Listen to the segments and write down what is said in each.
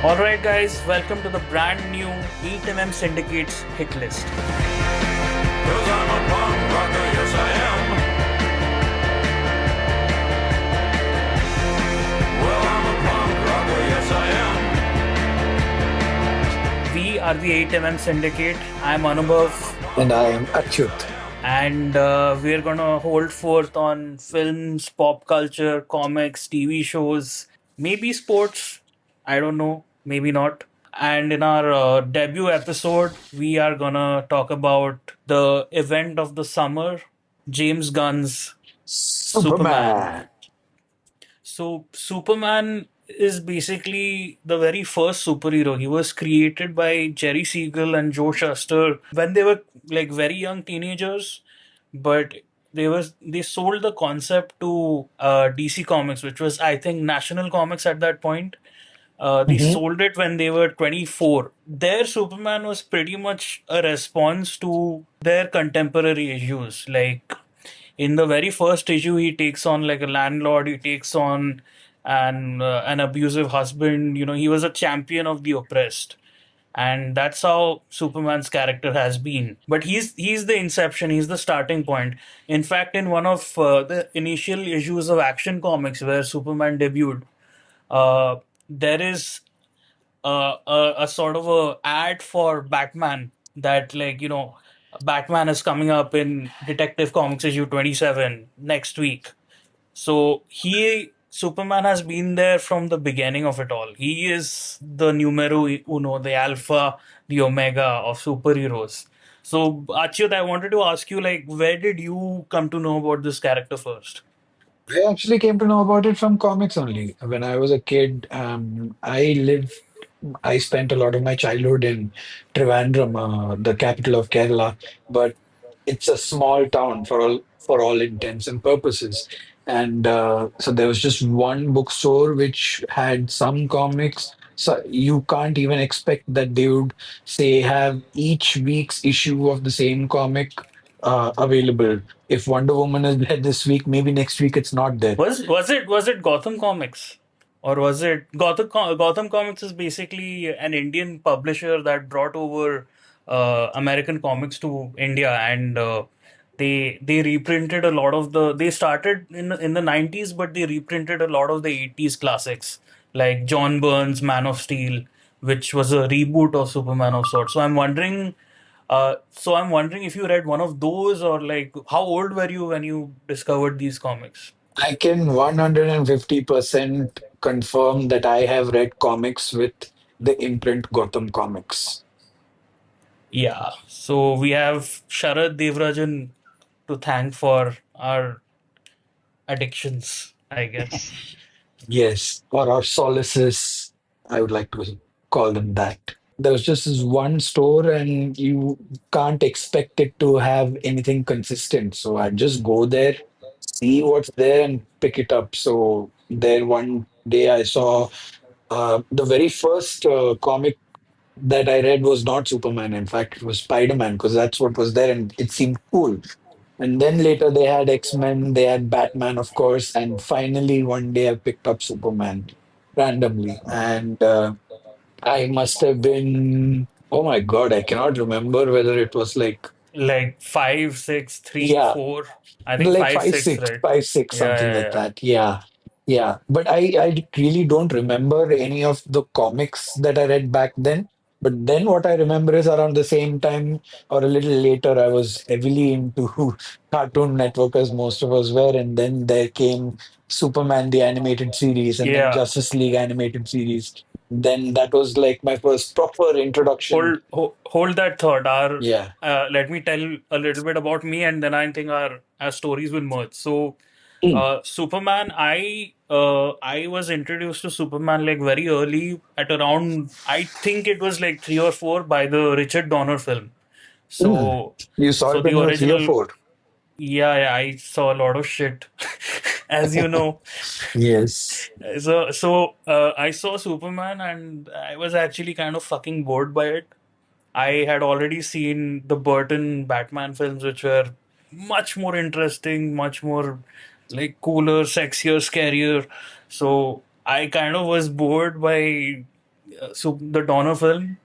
Alright, guys, welcome to the brand new 8mm Syndicate's hit list. Cause I'm a punk rocker, yes I am. Well, I'm a punk rocker, yes I am. We are the 8mm Syndicate. I'm Anubhav, And I am Achyuth. and we're gonna hold forth on films, pop culture, comics, TV shows, maybe sports. I don't know, maybe not. And in our debut episode, we are gonna talk about the event of the summer, James Gunn's Superman. Superman. So Superman is basically the very first superhero. He was created by Jerry Siegel and Joe Shuster when they were like very young teenagers, but they sold the concept to DC Comics, which was I think National Comics at that point. They hmm sold it when they were 24. Their Superman was pretty much a response to their contemporary issues. Like in the very first issue, he takes on like a landlord, he takes on an abusive husband. You know, he was a champion of the oppressed. And that's how Superman's character has been. But he's the inception. He's the starting point. In fact, in one of the initial issues of Action Comics, where Superman debuted, uh, there is a sort of a ad for Batman that Batman is coming up in Detective Comics issue 27 next week. So he Superman has been there from the beginning of it all. He is the numero uno, the alpha, the omega of superheroes. So Achyut, I wanted to ask you, like, where did you come to know about this character first? I actually came to know about it from comics only. When I was a kid, I spent a lot of my childhood in Trivandrum, the capital of Kerala, but it's a small town for all intents and purposes. And so there was just one bookstore which had some comics. So you can't even expect that they would say have each week's issue of the same comic available. If Wonder Woman is there this week, maybe next week it's not there. Was it Gotham Comics, or was it Gotham Comics is basically an Indian publisher that brought over American comics to India, and they reprinted a lot of the. They started in the 90s, but they reprinted a lot of the 80s classics like John Byrne's Man of Steel, which was a reboot of Superman of sorts. So I'm wondering if you read one of those, or like how old were you when you discovered these comics? I can 150% confirm that I have read comics with the imprint Gotham Comics. Yeah. So we have Sharad Devrajan to thank for our addictions, I guess. Yes, or our solaces, I would like to call them that. There was just this one store, and you can't expect it to have anything consistent. So I just go there, see what's there, and pick it up. So there one day I saw the very first comic that I read was not Superman. In fact, it was Spider-Man because that's what was there and it seemed cool. And then later they had X-Men, they had Batman, of course, and finally one day I picked up Superman randomly. And I must have been, oh my God, I cannot remember whether it was like, Like five, six, three, yeah, four. I think like five, six, right? five, six, Yeah, something yeah, like yeah. that. Yeah. Yeah. But I really don't remember any of the comics that I read back then. But then what I remember is around the same time or a little later, I was heavily into Cartoon Network as most of us were. And then there came Superman, the animated series, and then Yeah. Justice League animated series. Then that was like my first proper introduction. Hold that thought. Our Yeah. Let me tell a little bit about me, and then I think our stories will merge. So, Mm, Superman, I was introduced to Superman like very early at around, I think it was like three or four, by the Richard Donner film. mm. So You saw so it the when you were three or original, four. yeah, yeah, I saw a lot of shit, as you know. Yes. I saw Superman, and I was actually kind of fucking bored by it. I had already seen the Burton Batman films, which were much more interesting, much more like cooler, sexier, scarier. So I kind of was bored by so the Donner film,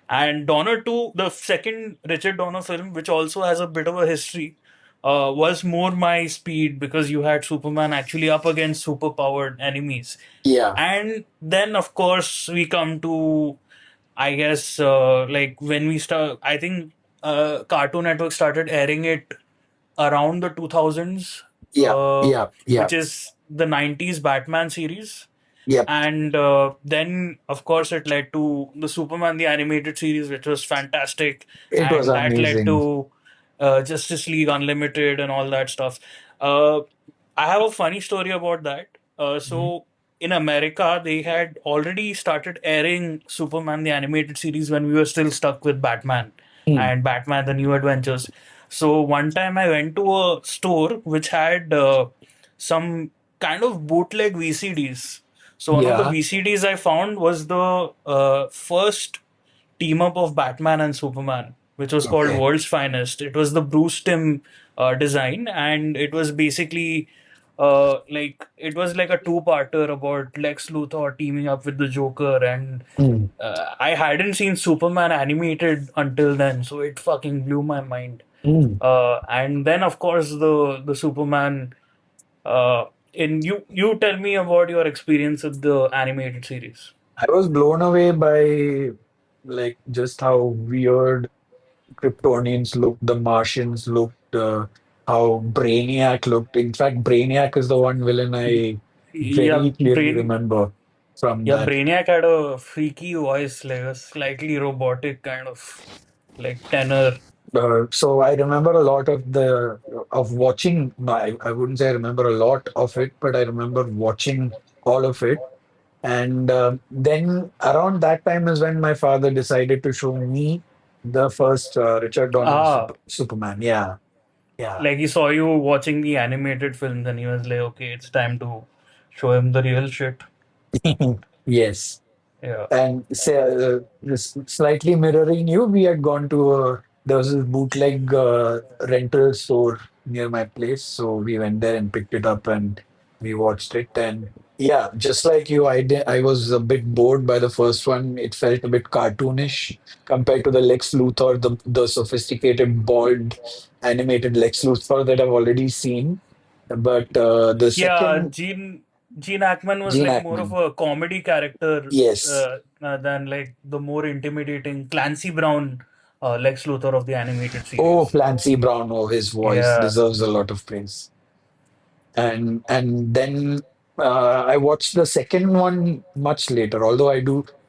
and Donner 2, the second Richard Donner film, which also has a bit of a history, was more my speed because you had Superman actually up against superpowered enemies. Yeah, And then, of course, we come to, I guess, like when we start, I think Cartoon Network started airing it around the 2000s, yeah, yeah, yeah, which is the 90s Batman series. yep. And then, of course, it led to the Superman the Animated Series, which was fantastic. It was And that led amazing. to Justice League Unlimited and all that stuff. Uh, I have a funny story about that. Mhm. So, in America, they had already started airing Superman the Animated Series when we were still stuck with Batman Hmm. and Batman the New Adventures. So, one time I went to a store which had some kind of bootleg VCDs. So one of the Yeah. VCDs I found was the first team up of Batman and Superman, which was called Okay. World's Finest. It was the Bruce Timm design, and it was basically like it was like a two-parter about Lex Luthor teaming up with the Joker, and Hmm. I hadn't seen Superman animated until then, so it fucking blew my mind. Hmm. And then, of course, the Superman. Uh, in you tell me about your experience with the animated series. I was blown away by like just how weird Kryptonians looked, the Martians looked, how Brainiac looked. In fact, Brainiac is the one villain Y- I Yeah, very clearly remember from that. Brainiac had a freaky voice, like a slightly robotic kind of like tenor. So I remember a lot of the of watching. No, I wouldn't say I remember a lot of it, but I remember watching all of it. And then around that time is when my father decided to show me the first Richard Donner Ah, Superman. Yeah, yeah. like he saw you watching the animated films, and he was like, "Okay, it's time to show him the real shit." Yes. Yeah. And say, this slightly mirroring you, we had gone to there was this bootleg rental store near my place, so we went there and picked it up and we watched it. And yeah, just like you, I was a bit bored by the first one. It felt a bit cartoonish compared to the Lex Luthor, the sophisticated, bald, animated Lex Luthor that I've already seen. But the Yeah, second, Gene Hackman was Gene like more of Hackman, a comedy character yes. than like the more intimidating Clancy Brown Lex Luthor of the animated Oh, series. Clancy Brown, oh, his voice Yeah, deserves a lot of praise. And then I watched the second one much later. Although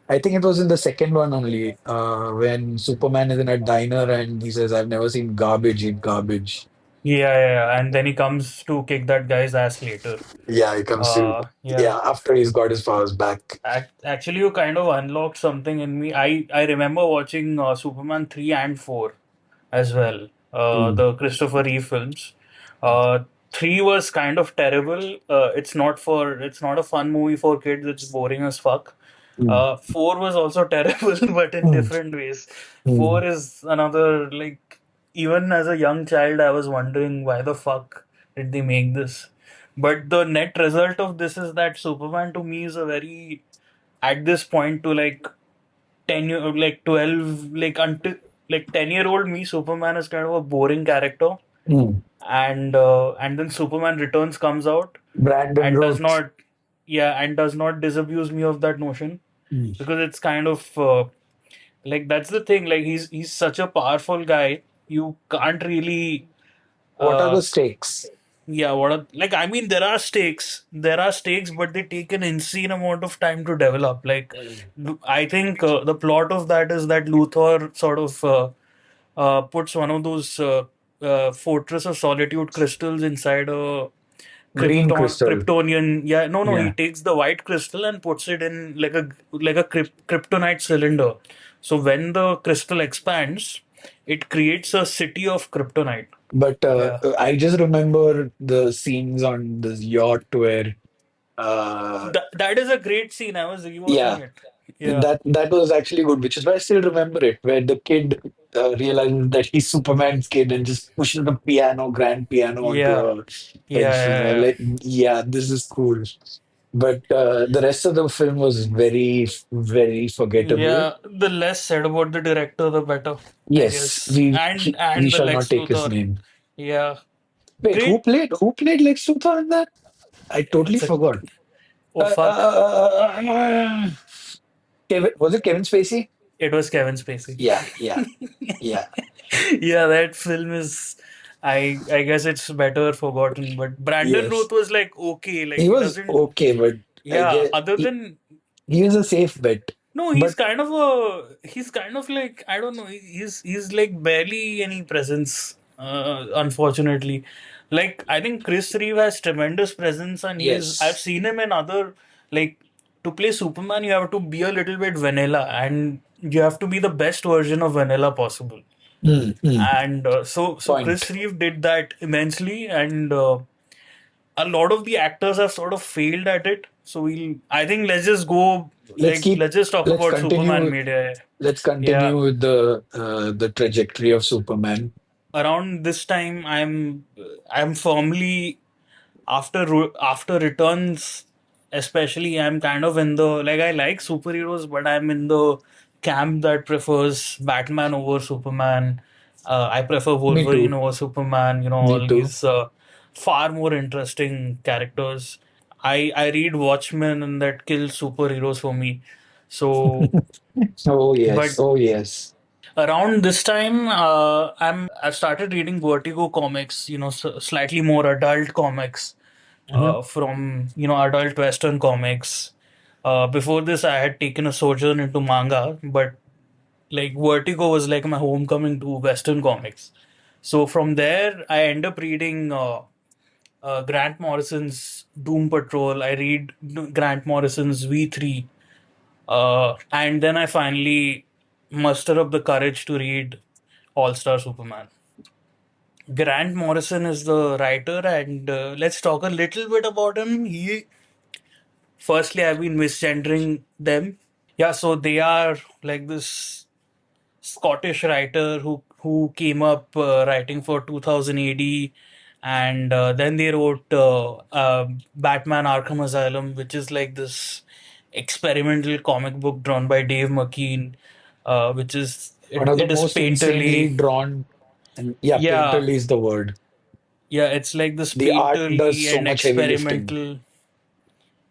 I think it was in the second one only when Superman is in a diner and he says, "I've never seen garbage eat garbage." and then he comes to kick that guy's ass later. Yeah, he comes to Yeah. yeah after he's got his powers back. Actually, you kind of unlocked something in me. I remember watching Superman 3 and 4 as well, Mm, the Christopher Reeve films. Uh, 3 was kind of terrible. It's not a fun movie for kids. It's boring as fuck. mm, 4 was also terrible, but in mm, different ways. 4 mm. is another, like, even as a young child, I was wondering why the fuck did they make this? But the net result of this is that Superman to me is a very, at this point, to like 10 year, like 12, like until like 10-year-old me, Superman is kind of a boring character. Mm. And then Superman Returns comes out Brandon and does wrote. not, yeah, and does not disabuse me of that notion, Mm. because it's kind of like that's the thing, like he's such a powerful guy, you can't really What are uh the stakes? yeah, what are, like, I mean, there are stakes, but they take an insane amount of time to develop. Like, Mm. I think the plot of that is that Luthor sort of puts one of those Fortress of Solitude crystals inside a Green crystal. Kryptonian. Yeah, no, he Yeah. takes the white crystal and puts it in like a kryptonite cylinder. So when the crystal expands, it creates a city of kryptonite. But Yeah. I just remember the scenes on this yacht where, That is a great scene. I was rewatching yeah, it. Yeah. that was actually good, which is why I still remember it, where the kid realizes that he's Superman's kid and just pushes the piano, grand piano, onto Yeah. a Yeah. hedge. Yeah. Yeah. Like, yeah, this is cool. But the rest of the film was very forgettable. Yeah, the less said about the director, the better, I Yes, guess. we And the shall not Lex take his Luthor. name. Yeah, Wait, great. who played Lex Luthor in that? I totally It's a forgot. oh fuck. Kevin, was it Kevin Spacey? It was Kevin Spacey. Yeah, yeah, yeah. Yeah, that film is. I guess it's better forgotten. But Brandon Yes, Routh was like okay, like he he was doesn't. okay, but I Yeah, guess other than he was a safe bet. no, But he's kind of like I don't know. He's like barely any presence. Unfortunately, like I think Chris Reeve has tremendous presence, and I've yes, seen him in other like to play Superman. You have to be a little bit vanilla, and you have to be the best version of vanilla possible. mm, And so Chris point. Reeve did that immensely, and a lot of the actors have sort of failed at it. So I think let's just go Let's like keep. let's just talk Let's about Superman continue. media. Let's Yeah, continue with the trajectory of Superman. around this time I'm firmly after returns, especially I'm kind of in the like I like superheroes, but I'm in the camp that prefers Batman over Superman. I prefer Me Wolverine too. over Superman. You know, Me all too. these far more interesting characters. I read Watchmen and that kills superheroes for me. So, Oh yes. but Oh yes. around this time, I've started reading Vertigo comics. You know, slightly more adult comics Mhm. from adult Western comics. Before this, I had taken a sojourn into manga, but like Vertigo was like my homecoming to Western comics. So from there, I end up reading Grant Morrison's Doom Patrol. I read Grant Morrison's V3, and then I finally muster up the courage to read All Star Superman. Grant Morrison is the writer, and let's talk a little bit about him. Firstly, I've been misgendering them. Yeah, so they are like this Scottish writer who came up writing for 2000 AD, and then they wrote Batman: Arkham Asylum, which is like this experimental comic book drawn by Dave McKean, which is One of the it is most insanely painterly. drawn, and yeah, Yeah, painterly is the word. yeah, it's like this The art does painterly so and much heavy lifting. experimental.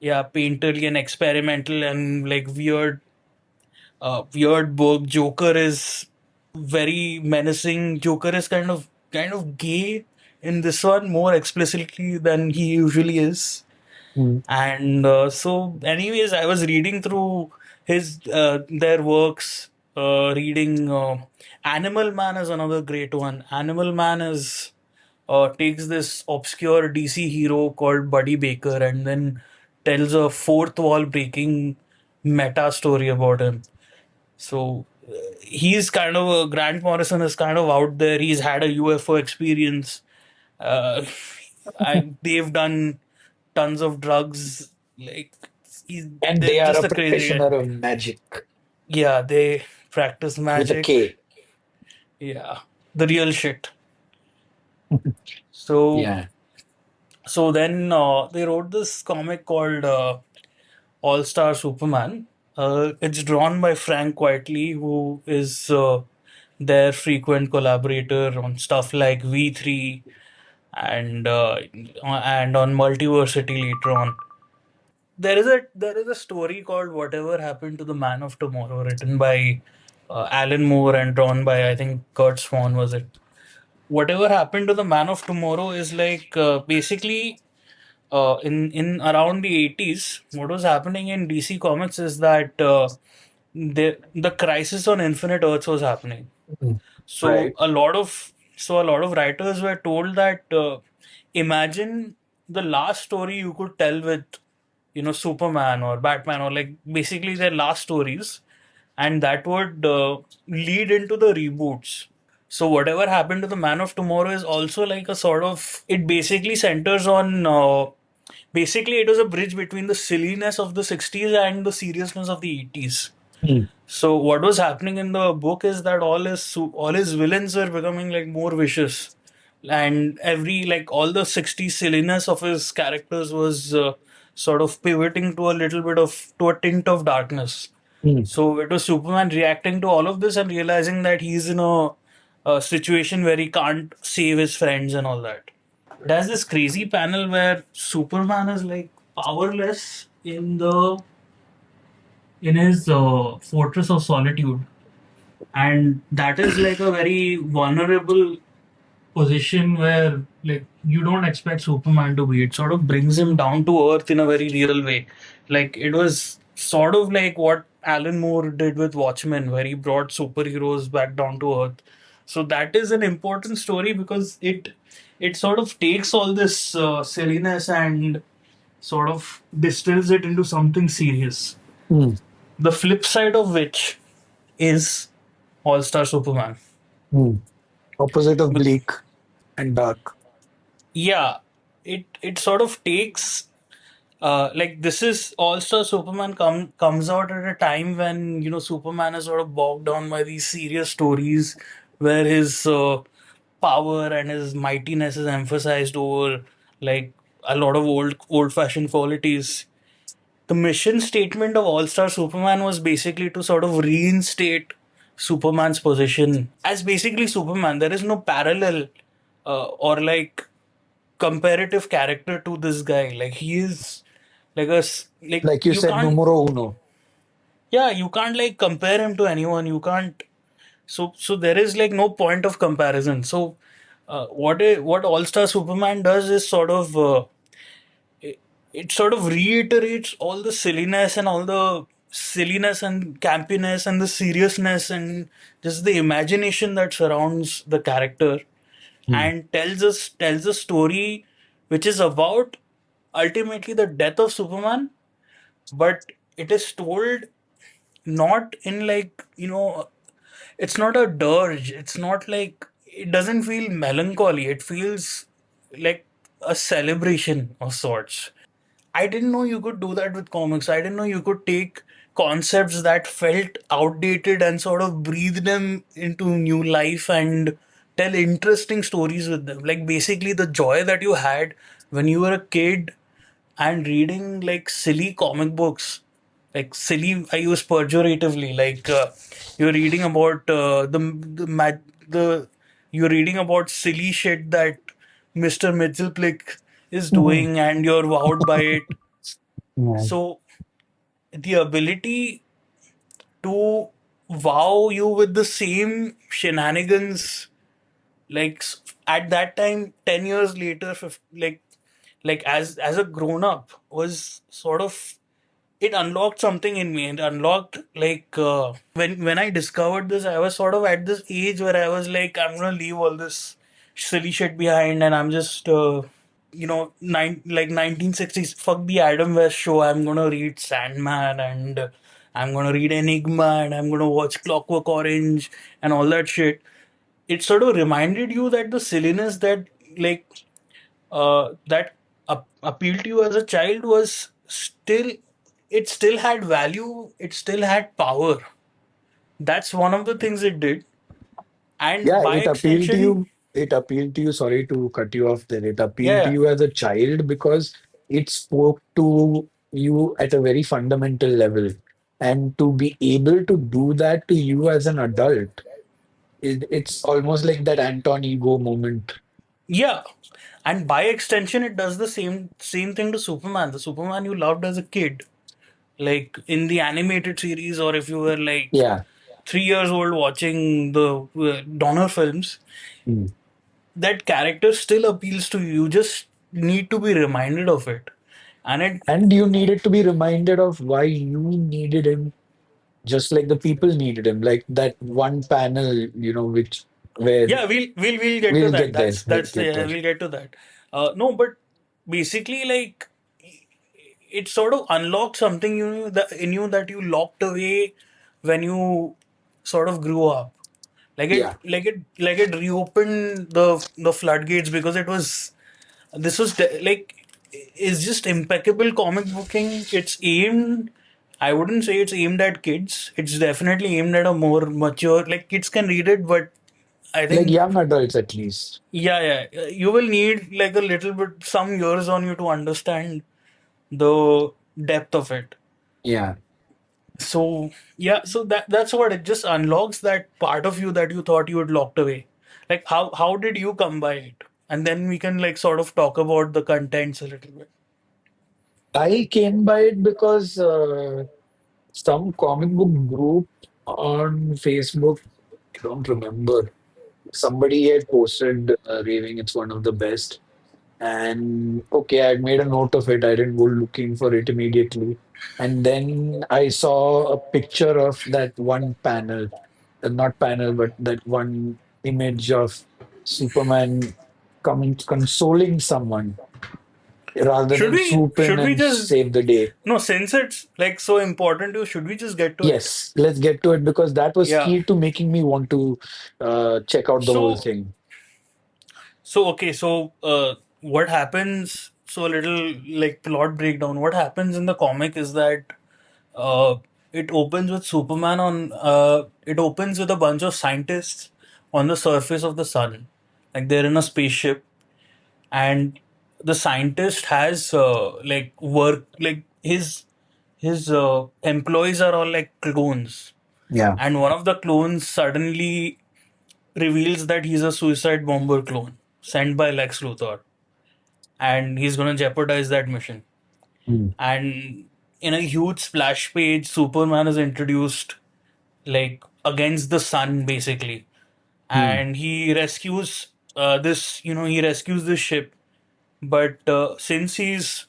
Yeah, painterly and experimental and like weird book. Joker is very menacing. Joker is kind of gay in this one more explicitly than he usually is. Mm. And so, anyways, I was reading through his their works. Reading Animal Man is another great one. Animal Man is takes this obscure DC hero called Buddy Baker and then tells a fourth wall breaking meta story about him. So he's kind of Grant Morrison is kind of out there. He's had a UFO experience. Uh, they've done tons of drugs. Like And they're they are just a a crazy guy. practitioner of magic Yeah, they practice with a magic. K. Yeah, the real shit. So Yeah. then they wrote this comic called All Star Superman. It's drawn by Frank Whiteley, who is their frequent collaborator on stuff like V3 and on Multiversity later on. There is a story called Whatever Happened to the Man of Tomorrow, written by Alan Moore and drawn by I think Kurt Swan was it. Whatever Happened to the Man of Tomorrow is like basically in around the 80s, what was happening in DC Comics is that the crisis on Infinite Earths was happening. Mm. So Right. a lot of writers were told that imagine the last story you could tell with Superman or Batman or like basically their last stories, and that would lead into the reboots. So whatever happened to the Man of Tomorrow is also like a sort of it basically centers on basically it was a bridge between the silliness of the 60s and the seriousness of the 80s. Mm. So what was happening in the book is that all his villains were becoming like more vicious, and every like all the 60s silliness of his characters was sort of pivoting to a little bit of to a tint of darkness. Mm. So it was Superman reacting to all of this and realizing that he's in a situation where he can't save his friends and all that. There's this crazy panel where Superman is like powerless in his fortress of solitude, and that is like a very vulnerable position where like you don't expect Superman to be. It sort of brings him down to earth in a very real way. Like it was sort of like what Alan Moore did with Watchmen, where he brought superheroes back down to earth. So that is an important story because it sort of takes all this silliness and sort of distills it into something serious. Mm. The flip side of which is All Star Superman. Mm. Opposite of bleak and dark. Yeah, it sort of takes like this is All Star Superman comes out at a time when Superman is sort of bogged down by these serious stories where his power and his mightiness is emphasized over like a lot of old fashioned qualities. The mission statement of All Star Superman was basically to sort of reinstate Superman's position as basically Superman. There is no parallel or like comparative character to this guy. Like he is like like Like you you said, can't, numero uno. yeah, you can't like compare him to anyone. You can't. So there is like no point of comparison. So what All Star Superman does is sort of it sort of reiterates all the silliness and all the silliness and campiness and the seriousness and just the imagination that surrounds the character Mm. and tells a story which is about ultimately the death of Superman, but it is told not in like it's not a dirge. It's not like it doesn't feel melancholy. It feels like a celebration of sorts. I didn't know you could do that with comics. I didn't know you could take concepts that felt outdated and sort of breathe them into new life and tell interesting stories with them. Like basically the joy that you had when you were a kid and reading like silly comic books, like silly. I use pejoratively. Like you're reading about the you're reading about silly shit that Mr. Mitchellplick is Mhm. doing, and you're wowed by it. Yeah. So the ability to wow you with the same shenanigans, like at that time, 10 years later, like as a grown up, was sort of it unlocked something in me. It unlocked like when I discovered this, I was sort of at this age where I was like, I'm gonna leave all this silly shit behind, and I'm just like 1960s. Fuck the Adam West show. I'm gonna read Sandman and I'm gonna read Enigma and I'm gonna watch Clockwork Orange and all that shit. It sort of reminded you that the silliness that like that appealed to you as a child was still it still had value, it still had power. That's one of the things it did, and Yeah, by it appealed to extension, you. It appealed to you. Sorry to cut you off there. It appealed to yeah, you as a child because it spoke to you at a very fundamental level. And to be able to do that to you as an adult, it's almost like that Anton ego moment. yeah, and by extension it does the same thing to Superman, the Superman you loved as a kid, like in the animated series, or if you were like Yeah. 3 years old watching the Donner films. Mm. That character still appeals to you. You just need to be reminded of it. And it, And you needed to be reminded of why you needed him, just like the people needed him. Like that one panel, which where yeah, we'll get to we'll that. get there. We'll That's get there. we'll get to that. No, but basically, like it sort of unlocked something that in you that you locked away when you sort of grew up. Yeah. Like it reopened the floodgates because it was this was like is just impeccable comic booking. It's aimed. I wouldn't say it's aimed at kids. It's definitely aimed at a more mature. Like kids can read it, but I Like think young adults at least. yeah, you will need like a little bit some years on you to understand the depth of it. Yeah. So yeah, so that's what it just unlocks that part of you that you thought you had locked away. Like how did you come by it? And then we can like sort of talk about the contents a little bit. I came by it because some comic book group on Facebook, I don't remember, somebody had posted raving it's one of the best. And okay, I made a note of it. I didn't go looking for it immediately. And then I saw a picture of that one panel, not panel, but that one image of Superman coming, consoling someone rather Should than we swoop in should we and just save the day. no, since it's like so important to you, should we just get to it? Yes, let's get to it because that was Yeah. key to making me want to check out the whole So thing. okay, so what happens, so a little like plot breakdown. What happens in the comic is that uh it opens with Superman on it opens with a bunch of scientists on the surface of the sun. Like they're in a spaceship, and the scientist has like work like his employees are all like clones, Yeah. and one of the clones suddenly reveals that he's a suicide bomber clone sent by Lex Luthor, and he's going to jeopardize that mission. Mm. And in a huge splash page, Superman is introduced like against the sun basically, Mm. and he rescues this he rescues this ship. But since he's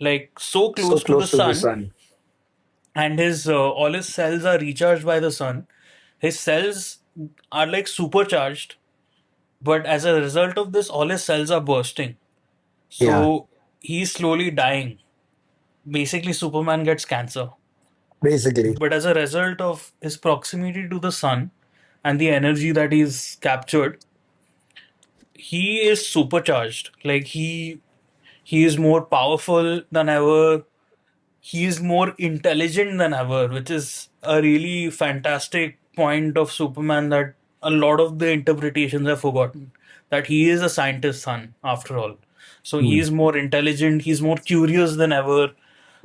like so So close to the close to the sun, sun. and his all his cells are recharged by the sun, his cells are like supercharged, but as a result of this all his cells are bursting, Yeah, so he's slowly dying. Basically Superman gets cancer, basically. but as a result of his proximity to the sun and the energy that he's captured, he is supercharged. Like he is more powerful than ever. He is more intelligent than ever, which is a really fantastic point of Superman that a lot of the interpretations have forgotten. That he is a scientist's son, after all. So he Mm. is more intelligent, he's more curious than ever,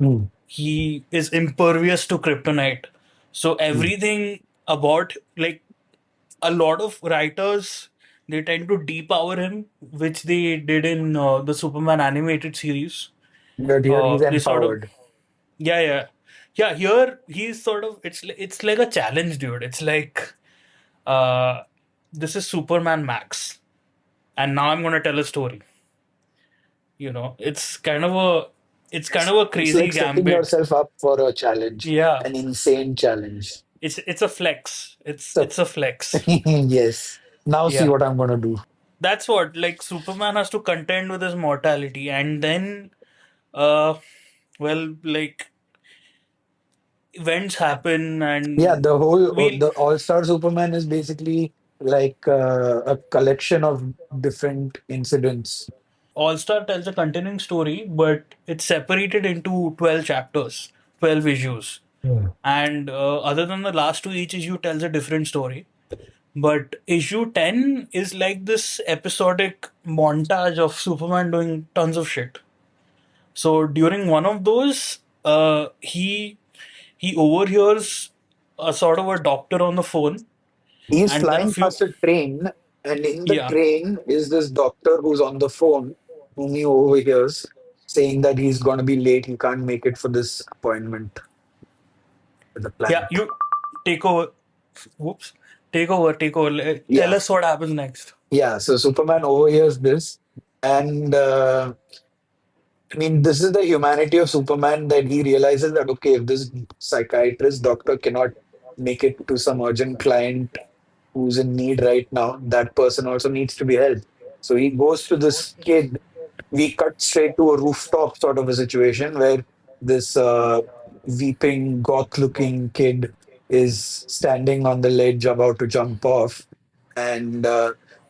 Mm. he is impervious to kryptonite. So Mm. everything about, like, a lot of writers, they tend to depower him, which they did in the Superman animated series. But here he's They sort of empowered. Yeah, yeah, yeah. Here he's sort of it's like a challenge, dude. It's like uh, this is Superman Max, and now I'm gonna tell a story. It's kind of a It's crazy like setting gambit. yourself up for a challenge, Yeah, an insane challenge. it's a flex. So, It's a flex. yes. Now see Yeah, what I'm gonna do. that's what, like, Superman has to contend with his mortality, and then uh, well, like, events happen, Yeah, and the whole we'll the All-Star Superman is basically like a collection of different incidents. All Star tells a continuing story, but it's separated into 12 chapters, 12 issues. Hmm. And other than the last two, each issue tells a different story. But issue 10 is like this episodic montage of Superman doing tons of shit. So during one of those, he overhears a sort of a doctor on the phone, He's and then a flying few, past a train, and in the yeah, train is this doctor who's on the phone, whom he overhears saying that he's gonna be late. He can't make it for this appointment with the yeah, planet. you take over. Whoops, take over. Tell Yeah, us what happens next. yeah. So Superman overhears this, and I mean, this is the humanity of Superman that he realizes that, okay, if this psychiatrist doctor cannot make it to some urgent client who's in need right now, that person also needs to be helped. So he goes to this kid. We cut straight to a rooftop sort of a situation where this weeping, goth looking kid is standing on the ledge about to jump off. And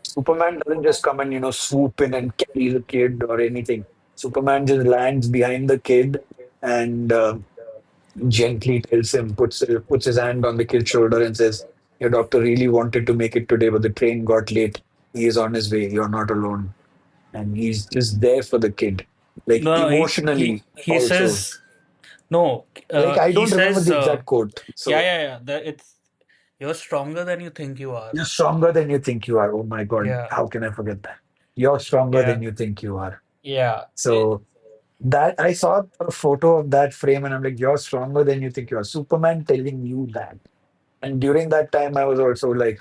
Superman doesn't just come and, swoop in and carry the kid or anything. Superman just lands behind the kid and gently tells him, puts his hand on the kid's shoulder and says, "Your doctor really wanted to make it today, but the train got late. He is on his way. You're not alone." And he's just there for the kid. like No, no, emotionally he also. says no. Like I He don't remember says, the exact quote. yeah, So yeah, yeah. It's you're stronger than you think you are. you're stronger than you think you are. Oh my God, Yeah, how can I forget that? You're stronger yeah, than you think you are. yeah. So that I saw a photo of that frame and I'm like, you're stronger than you think you are. Superman telling you that. And during that time, I was also like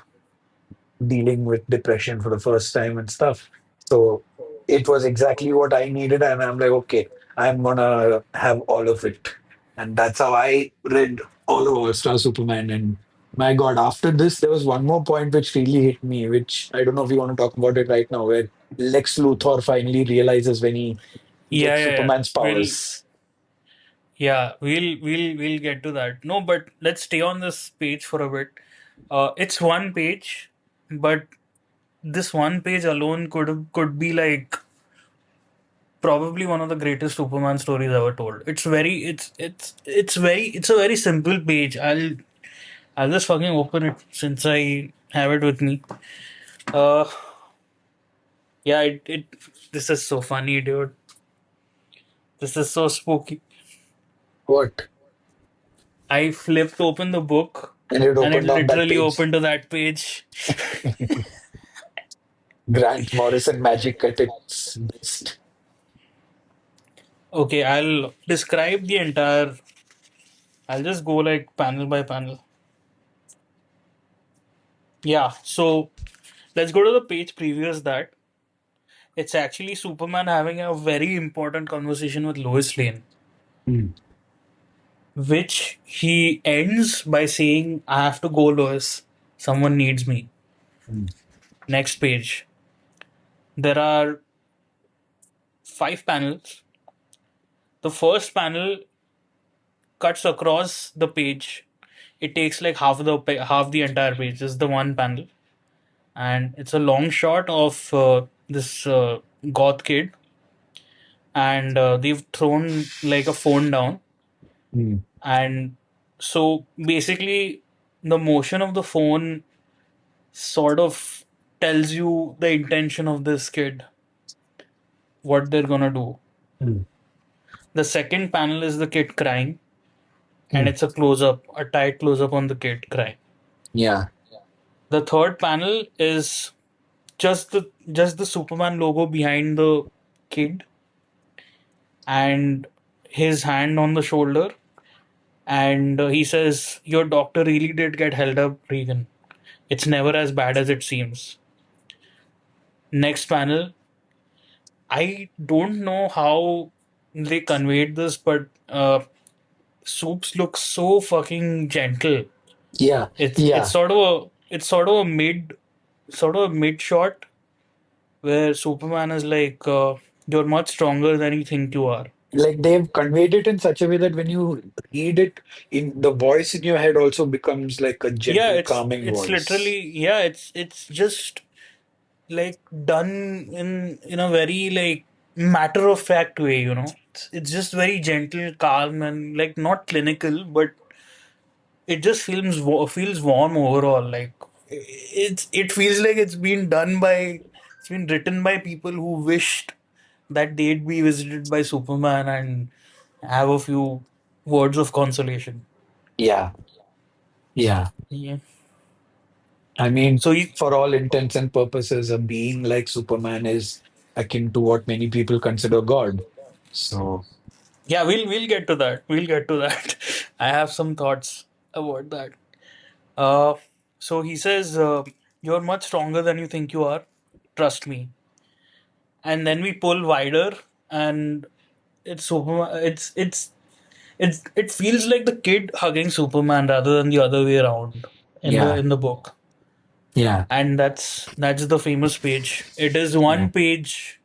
dealing with depression for the first time and stuff. So it was exactly what I needed. And I'm like, okay, I'm gonna have all of it. And that's how I read all of All Star Superman. And my God, after this, there was one more point which really hit me, which I don't know if you want to talk about it right now, where Lex Luthor finally realizes when he Yeah, gets yeah, yeah. Superman's We'll powers. we'll get to that. No, but let's stay on this page for a bit. It's one page, but this one page alone could be like probably one of the greatest Superman stories ever told. It's a very simple page. I'll just fucking open it since I have it with me. Uh, yeah, it this is so funny, dude. This is so spooky. What? I flipped open the book And it and it opened on that literally page. opened to that page. Grant Morrison magic at its best. Okay, I'll describe the entire. I'll just go like panel by panel. Yeah, so let's go to the page previous that. It's actually Superman having a very important conversation with Lois Lane, Mm, which he ends by saying, I have to go, Lois. Someone needs me. mm, Next page. There are five panels. The first panel cuts across the page. It takes like half the entire page. This is the one panel, and it's a long shot of this goth kid, and they've thrown like a phone down, mm, and so basically the motion of the phone sort of tells you the intention of this kid, what they're gonna do. mm, The second panel is the kid crying, and mm. it's a close up, a tight close up on the kid crying. Yeah. The third panel is just the Superman logo behind the kid and his hand on the shoulder, and he says, "Your doctor really did get held up, Regan. It's never as bad as it seems." Next panel, I don't know how they conveyed this, but Soups looks so fucking gentle. Yeah. It's Yeah. sort of a mid shot where Superman is like, "You're much stronger than you think you are." Like they've conveyed it in such a way that when you read it, in the voice in your head also becomes like a Yeah, gentle, calming it's voice. literally, yeah, it's just like done in a very like matter of fact way, you know. It's just very gentle, calm, and like not clinical, but it just feels warm overall. Like it feels like it's been written by people who wished that they'd be visited by Superman and have a few words of consolation. Yeah. Yeah. Yeah. I mean, So you, for all intents and purposes, a being like Superman is akin to what many people consider God. So, yeah, we'll get to that. We'll get to that. I have some thoughts about that. Uh, so he says, "You're much stronger than you think you are. Trust me." And then we pull wider, and it's Superman. It feels like the kid hugging Superman rather than the other way around yeah. in the book. Yeah. And that's the famous page. It is Yeah. one page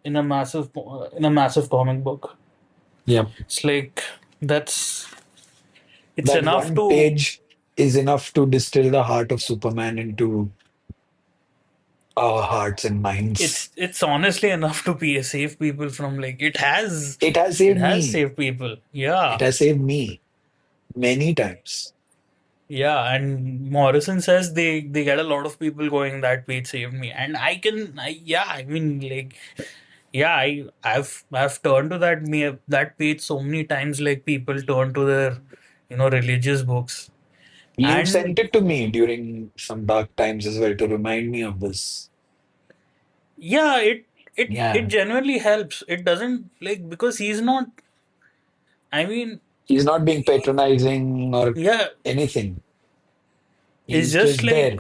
in a massive comic book. Yeah. It's like that's it's That enough one to page is enough to distill the heart of Superman into our hearts and minds. it's honestly enough to be save people from like It has it saved has me. saved people. It Yeah. has saved me many times. Yeah, and Morrison says they get a lot of people going that page saved me. And I can yeah, I mean like Yeah, I've turned to that page so many times. Like people turn to their, religious books, You and sent it to me during some dark times as well to remind me of this. yeah, it Yeah. genuinely helps. It doesn't like because he's not. I mean, He's not being patronizing or yeah, anything. it's He's just just like, there.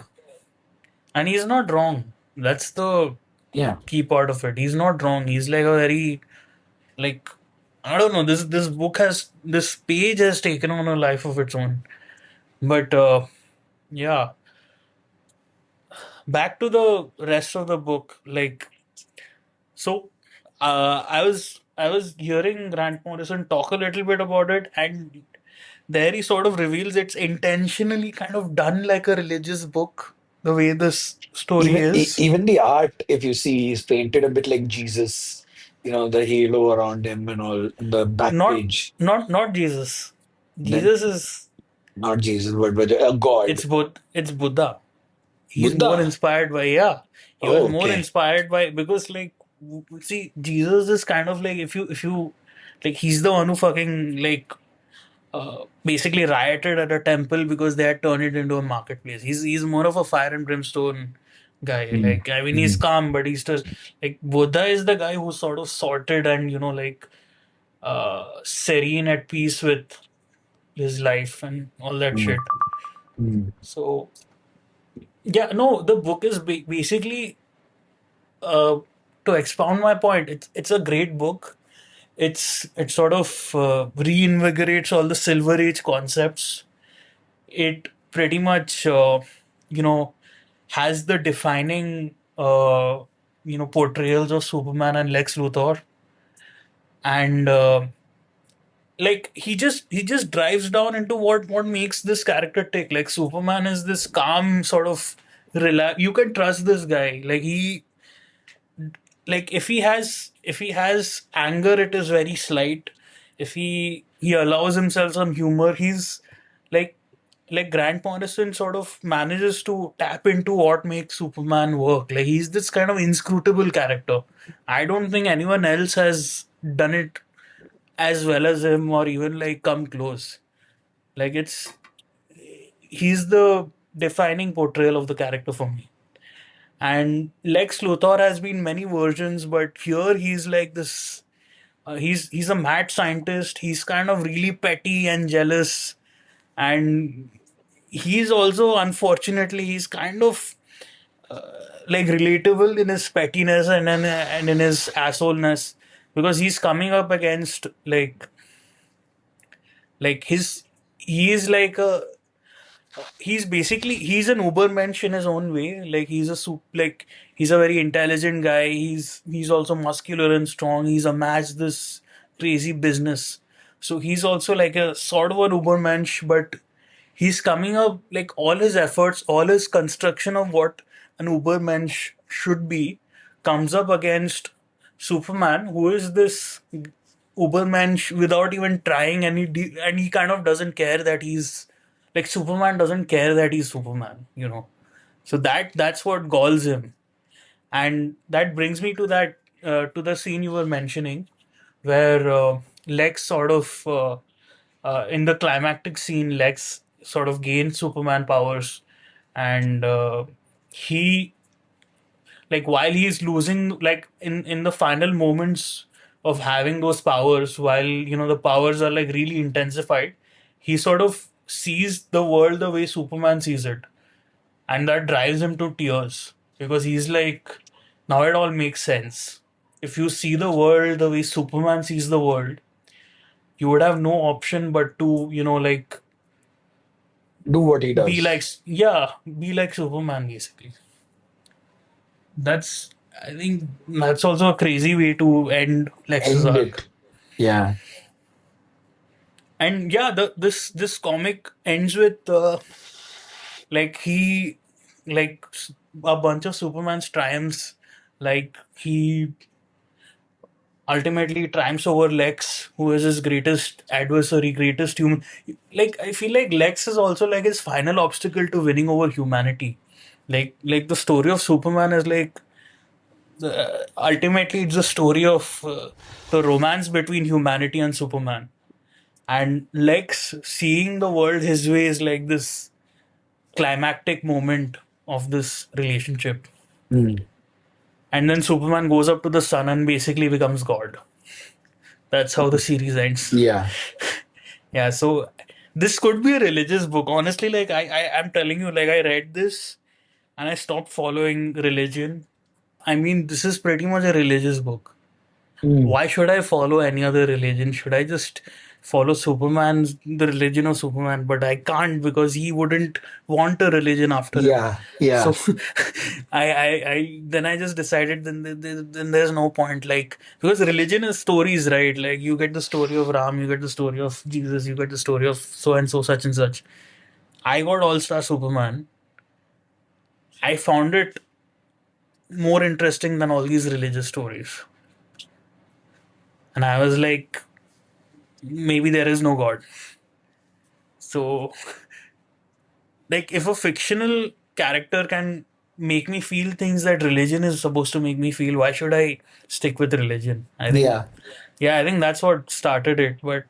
and he's not wrong. That's the Yeah. key part of it. He's not wrong. He's like a very like I don't know. This page has taken on a life of its own. But yeah, back to the rest of the book. So, I was hearing Grant Morrison talk a little bit about it, and there he sort of reveals it's intentionally kind of done like a religious book. The way this story is Even the art, if you see, is painted a bit like Jesus. The halo around him and all in the back not page. not Jesus. Then Jesus is not Jesus, but a God. it's Buddha. He's more Buddha. inspired by, yeah, he was Oh, more okay. inspired by, because see, Jesus is kind of like, if you like, he's the one who fucking basically rioted at a temple because they had turned it into a marketplace. He's more of a fire and brimstone guy. Mm, Like, I mean, he's mm, calm, but he's just like, Buddha is the guy who's sort of sorted and, serene, at peace with his life and all that mm, shit. mm. So yeah, no, the book is basically, uh, to expound my point, it's a great book. It sort of reinvigorates all the Silver Age concepts. It pretty much you know has the defining portrayals of Superman and Lex Luthor, and like he just drives down into what makes this character tick. Like, Superman is this calm sort of relax. You can trust this guy. If he has anger, it is very slight. If he allows himself some humor, he's like Grant Morrison sort of manages to tap into what makes Superman work. Like, he's this kind of inscrutable character. I don't think anyone else has done it as well as him, or even like come close. Like, he's the defining portrayal of the character for me. And Lex Luthor has been many versions, but here he's like this. He's a mad scientist. He's kind of really petty and jealous, and he's also, unfortunately, he's kind of like relatable in his pettiness and in his assholeness, because he's coming up against like his he is like a he's an ubermensch in his own way. Like, he's a very intelligent guy. He's also muscular and strong. He's amassed this crazy business, so he's also like a sort of an ubermensch. But he's coming up, like, all his efforts, all his construction of what an ubermensch should be, comes up against Superman, who is this ubermensch without even trying. And he kind of doesn't care that he's like, Superman doesn't care that he's Superman. So that's what galls him. And that brings me to that to the scene you were mentioning, where Lex sort of in the climactic scene, Lex sort of gains Superman powers, and he like, while he's losing, like, in the final moments of having those powers, while the powers are like really intensified, he sort of sees the world the way Superman sees it, and that drives him to tears, because he's like, now it all makes sense. If you see the world the way Superman sees the world, you would have no option but to Do what he be like, does. yeah, be like Superman, basically. That's I think that's also a crazy way to end Lex's End arc. it. Yeah. And yeah, this comic ends with like he like a bunch of Superman's triumphs. Like, he ultimately triumphs over Lex, who is his greatest adversary, greatest human. Like, I feel like Lex is also like his final obstacle to winning over humanity. Like the story of Superman is like ultimately it's a story of the romance between humanity and Superman. And Lex seeing the world his way is like this climactic moment of this relationship. Mm. And then Superman goes up to the sun and basically becomes God. That's how the series ends. Yeah. Yeah, so this could be a religious book. Honestly, like I'm telling you, like I read this and I stopped following religion. I mean, this is pretty much a religious book. Mm. Why should I follow any other religion? Should I just follow Superman's the religion of Superman? But I can't because he wouldn't want a religion after him. Yeah. So Yeah. I then I just decided then there's no point, like, because religion is stories, right? Like you get the story of Ram, you get the story of Jesus, you get the story of so and so such and such. I got All Star Superman. I found it more interesting than all these religious stories, and I was like, maybe there is no God. So, like, if a fictional character can make me feel things that religion is supposed to make me feel, why should I stick with religion? I think, Yeah. yeah, I think that's what started it. But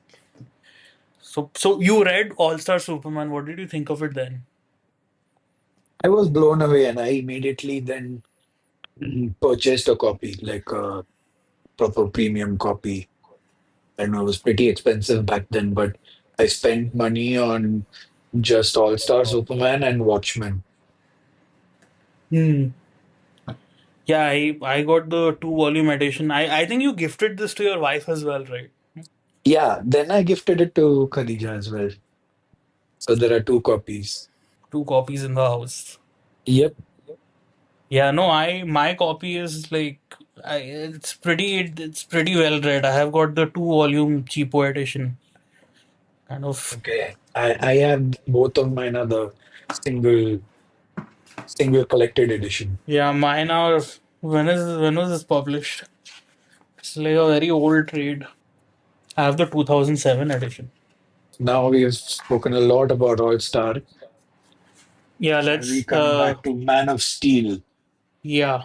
so you read All Star Superman. What did you think of it then? I was blown away and I immediately then purchased a copy, like a proper premium copy. I know it was pretty expensive back then, but I spent money on just All Star Superman and Watchmen. Hmm. Yeah, I got the two volume edition. I think you gifted this to your wife as well, right? Yeah, then I gifted it to Khadija as well. So there are two copies. Two copies in the house. Yep. Yeah, no, I my copy is like it's pretty well read. I have got the two volume cheapo edition. Kind of. Okay. I have both of mine are the single collected edition. Yeah, mine are when was this published? It's like a very old trade. I have the 2007 edition. Now we have spoken a lot about All Star. Yeah, Shall we let's come back to Man of Steel, yeah.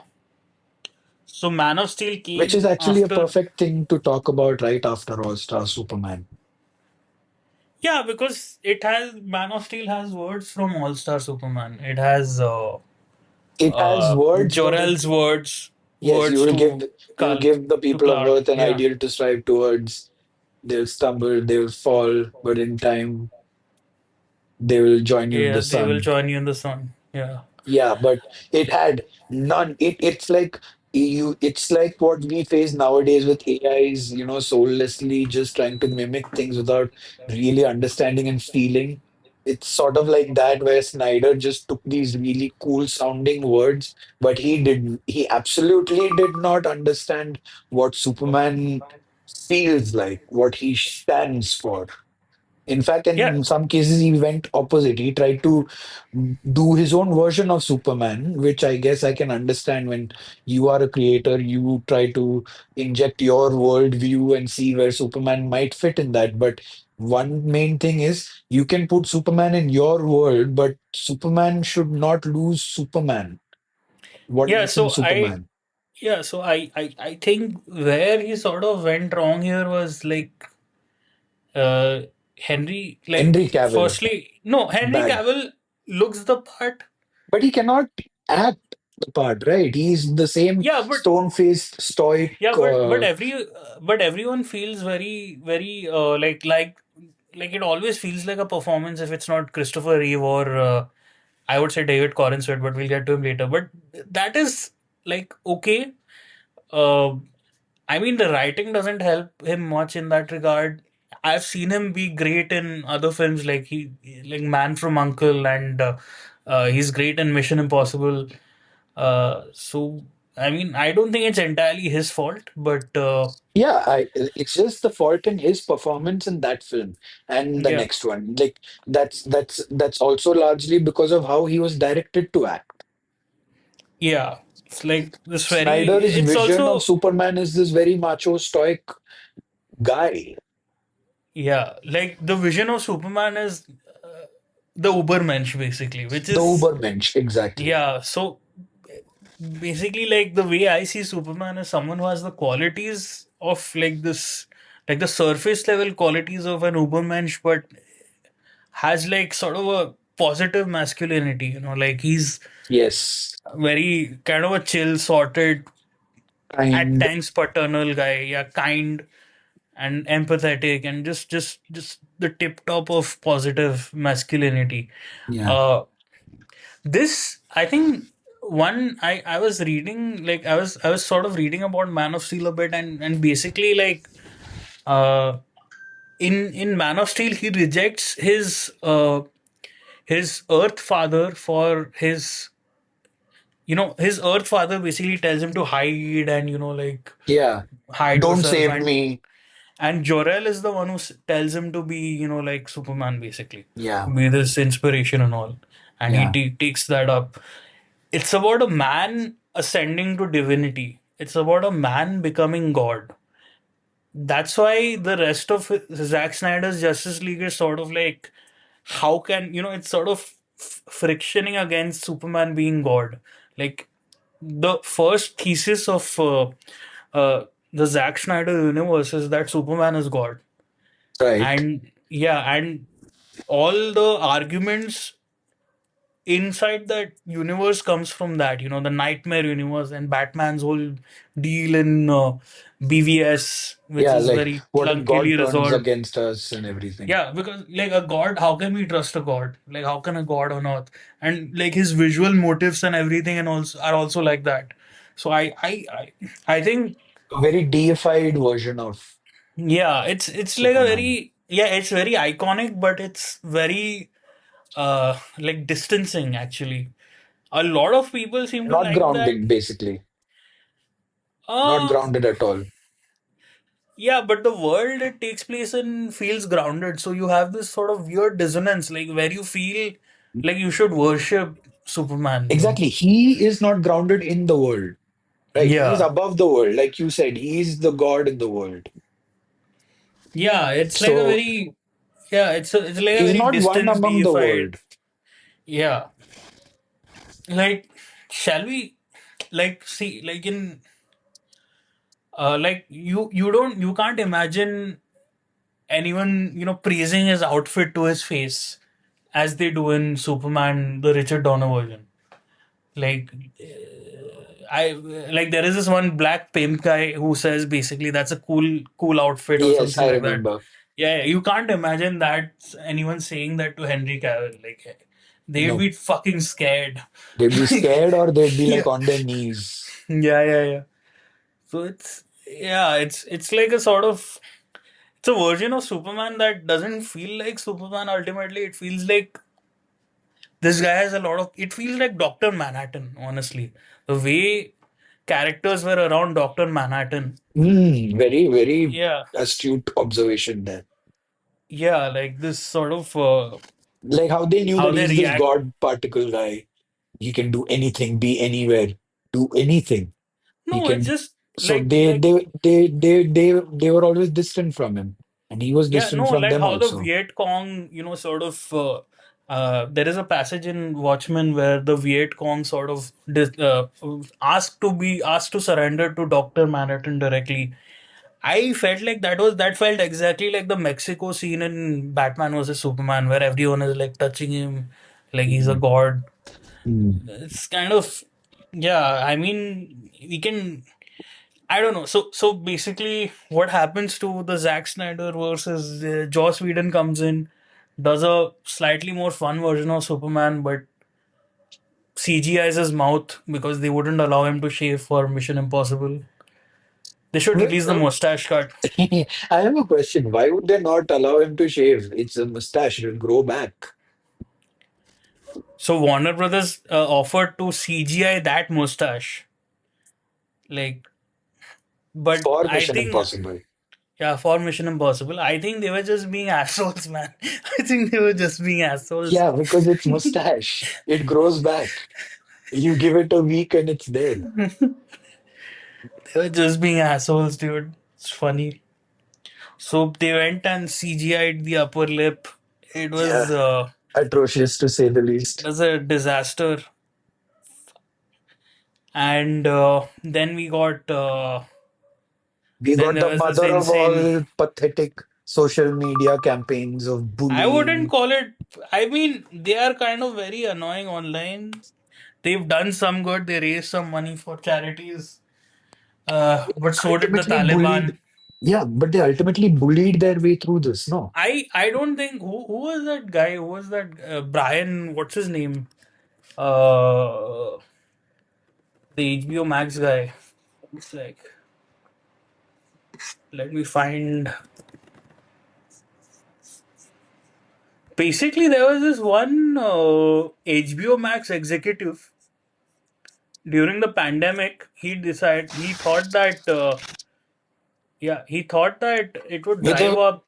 So Man of Steel which is came actually a after. perfect thing to talk about right after All Star Superman. Yeah, because it has Man of Steel has words from All Star Superman. It has It has words, but Jor-El's yes, words to you will Kal give the to people of Clark. Earth an Yeah. ideal to strive towards. They'll stumble, they'll fall, but in time they will join you in Yeah, the they will sun. join you in the sun. Yeah. Yeah, but it had none. It's like it's like what we face nowadays with AIs, soullessly just trying to mimic things without really understanding and feeling. It's sort of like that where Snyder just took these really cool sounding words, but he absolutely did not understand what Superman feels like, what he stands for. In fact, Yeah. in some cases, he went opposite. He tried to do his own version of Superman, which I guess I can understand. When you are a creator, you try to inject your worldview and see where Superman might fit in that. But one main thing is you can put Superman in your world, but Superman should not lose Superman. What Yeah, makes him so Superman? I think where he sort of went wrong here was like uh Henry, like, Henry Cavill, firstly, no, Henry bad. Cavill looks the part. But he cannot act the part, right? He's the same Yeah, but stone-faced, stoic. yeah, but everyone feels very like it always feels like a performance if it's not Christopher Reeve or I would say David Corenswet, but we'll get to him later. But that is like okay. Uh, I mean, the writing doesn't help him much in that regard. I've seen him be great in other films, like like Man from Uncle, and he's great in Mission Impossible. So I mean, I don't think it's entirely his fault, but Yeah, it's just the fault in his performance in that film and the yeah, next one. Like that's also largely because of how he was directed to act. yeah, it's like this very. Snyder's It's vision of also, Superman is this very macho, stoic guy, yeah, like the vision of Superman is the Ubermensch basically, which the is, Ubermensch, exactly. yeah. So basically, like the way I see Superman is someone who has the qualities of like this, like the surface level qualities of an Ubermensch, but has like sort of a positive masculinity. Like he's Yes. very kind of a chill, sorted, at And times paternal guy. Yeah, kind and empathetic, and just the tip top of positive masculinity. yeah. Uh, this I think one I was reading like I was sort of reading about Man of Steel a bit, and basically like uh in Man of Steel he rejects his Earth father for his Earth father basically tells him to hide and like Yeah. hide Don't yourself, save and me. Jor-El is the one who tells him to be like Superman basically, Yeah. to be this inspiration and all, and he Yeah. takes that up. It's about a man ascending to divinity. It's about a man becoming God. That's why the rest of Zack Snyder's Justice League is sort of like, how can it's sort of frictioning against Superman being God. Like the first thesis of uh, the Zack Snyder universe is that Superman is God, Right. and yeah, and all the arguments inside that universe comes from that, the nightmare universe and Batman's whole deal in BVS, which Yeah. is Like, very what if God clunkily turns resolved. against us and everything? Yeah, because like a god, how can we trust a god? Like, how can a god on earth? And like his visual motifs and everything, and also are also like that. So I think A very deified version of yeah, it's like a Superman. very yeah, it's very iconic, but it's very like distancing actually. A lot of people seem to Not like that. grounded, basically. Not Uh, grounded at all. yeah, but the world it takes place in feels grounded. So you have this sort of weird dissonance, like where you feel like you should worship Superman. Exactly. He is not grounded in the world, right? He is Yeah. above the world. Like you said, he is the God in the world. Yeah, it's like a So very yeah, it's like a he's very not one distance among the deified. world. Yeah. Like shall we like see like in like you can't imagine anyone, praising his outfit to his face as they do in Superman, the Richard Donner version. Like, I like there is this one black pimp guy who says basically that's a cool outfit or Yes, something I like that. remember. Yeah, you can't imagine that anyone saying that to Henry Cavill. Like, they'd No, be fucking scared. they'd be Like, scared or they'd be yeah, like on their knees. yeah. So it's like a sort of it's a version of Superman that doesn't feel like Superman ultimately. It feels like this guy has a lot of. It feels like Doctor Manhattan, honestly. The way characters were around Doctor Manhattan. Very, very Yeah, astute observation there. yeah, like this sort of Like how they knew how that they he's this react. God particle guy. He can do anything, be anywhere, do anything. He No, it's can. just So like they were always distant from him, and he was yeah, distant no, from like them how the also. Viet Cong, sort of. There is a passage in Watchmen where the Viet Cong sort of asked to surrender to Doctor Manhattan directly. I felt like that felt exactly like the Mexico scene in Batman vs Superman, where everyone is like touching him, like he's a Mm. god. Mm. It's kind of yeah. I mean, we can. I don't know. So basically, what happens to the Zack Snyder versus Joss Whedon comes in, does a slightly more fun version of Superman, but CGI's his mouth because they wouldn't allow him to shave for Mission Impossible. They should Wait, release the mustache cut. I have a question. Why would they not allow him to shave? It's a mustache. It'll grow back So Warner Brothers offered to CGI that mustache, like, but for I Mission think Impossible. yeah, for Mission Impossible, I think they were just being assholes, man. I think they were just being assholes. Yeah, because it's mustache. It grows back. You give it a week and it's there. They were just being assholes, dude. It's funny. So they went and CGI'd the upper lip. It Yeah, was uh, atrocious to say the it least. was a disaster. And then we got We then got there the was this mother of insane. all pathetic social media campaigns of I wouldn't bullying. call it. I mean, they are kind of very annoying online. They've done some good. They raised some money for charities. But so did the Ultimately Taliban. bullied. Yeah, but they ultimately bullied their way through this, no? I don't think who was that guy? Who was that Brian? What's his name? Uh, the HBO Max guy. It's like, let me find. Basically, there was this one HBO Max executive during the pandemic. He thought that he thought that it would With drive a up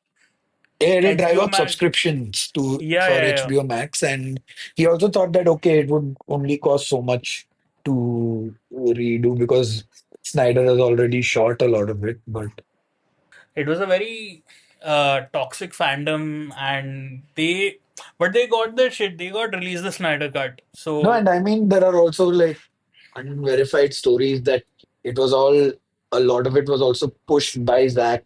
It would drive HBO up Max. subscriptions to Yeah, for yeah, yeah. HBO Max, and he also thought that okay, it would only cost so much to redo because Snyder has already shot a lot of it. But It was a very toxic fandom, and but they got their shit. They got released the Snyder Cut. no, So and I mean there are also like unverified stories that it was all a lot of it was also pushed by Zach.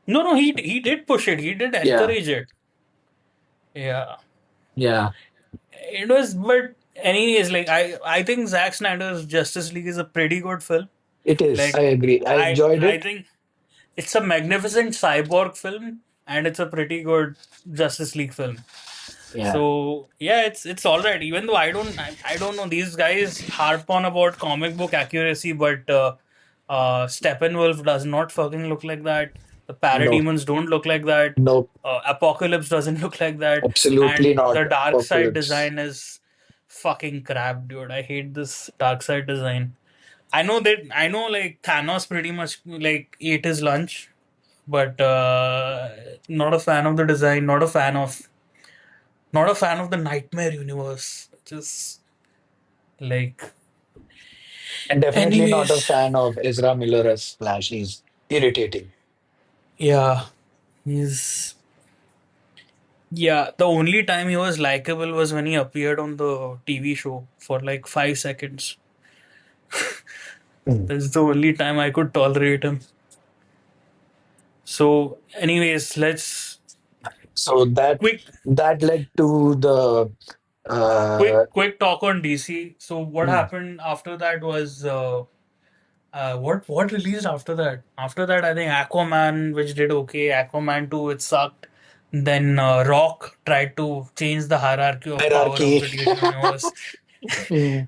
no, no, he did push it. He did Yeah, encourage it. Yeah, yeah, it was. But anyways, like I think Zack Snyder's Justice League is a pretty good film. it is. I Like agree. I enjoyed I it. think it's a magnificent cyborg film, and it's a pretty good Justice League film. Yeah, So yeah, it's all right. Even though I don't know, these guys harp on about comic book accuracy, but Steppenwolf does not fucking look like that. The no, Parademons don't look like that. no, Apocalypse doesn't look like that, absolutely and the not. Dark Side Apocalypse. design is fucking crap, dude. I hate this Dark Side design. I know like Thanos pretty much like ate his lunch, but not a fan of the design. Not a fan of the Nightmare universe. Just like, And definitely not a anyways, fan of Ezra Miller as Flash. He's irritating. yeah, he's yeah. The only time he was likable was when he appeared on the TV show for like 5 seconds. Mm. That's the only time I could tolerate him. So, anyways, let's So quick, that led to the uh, quick talk on DC. So, what mm, happened after that was what released after that? After that, I think Aquaman, which did okay. Aquaman 2, it sucked. Then Rock tried to change the hierarchy of power of hierarchy. the DC universe Mm.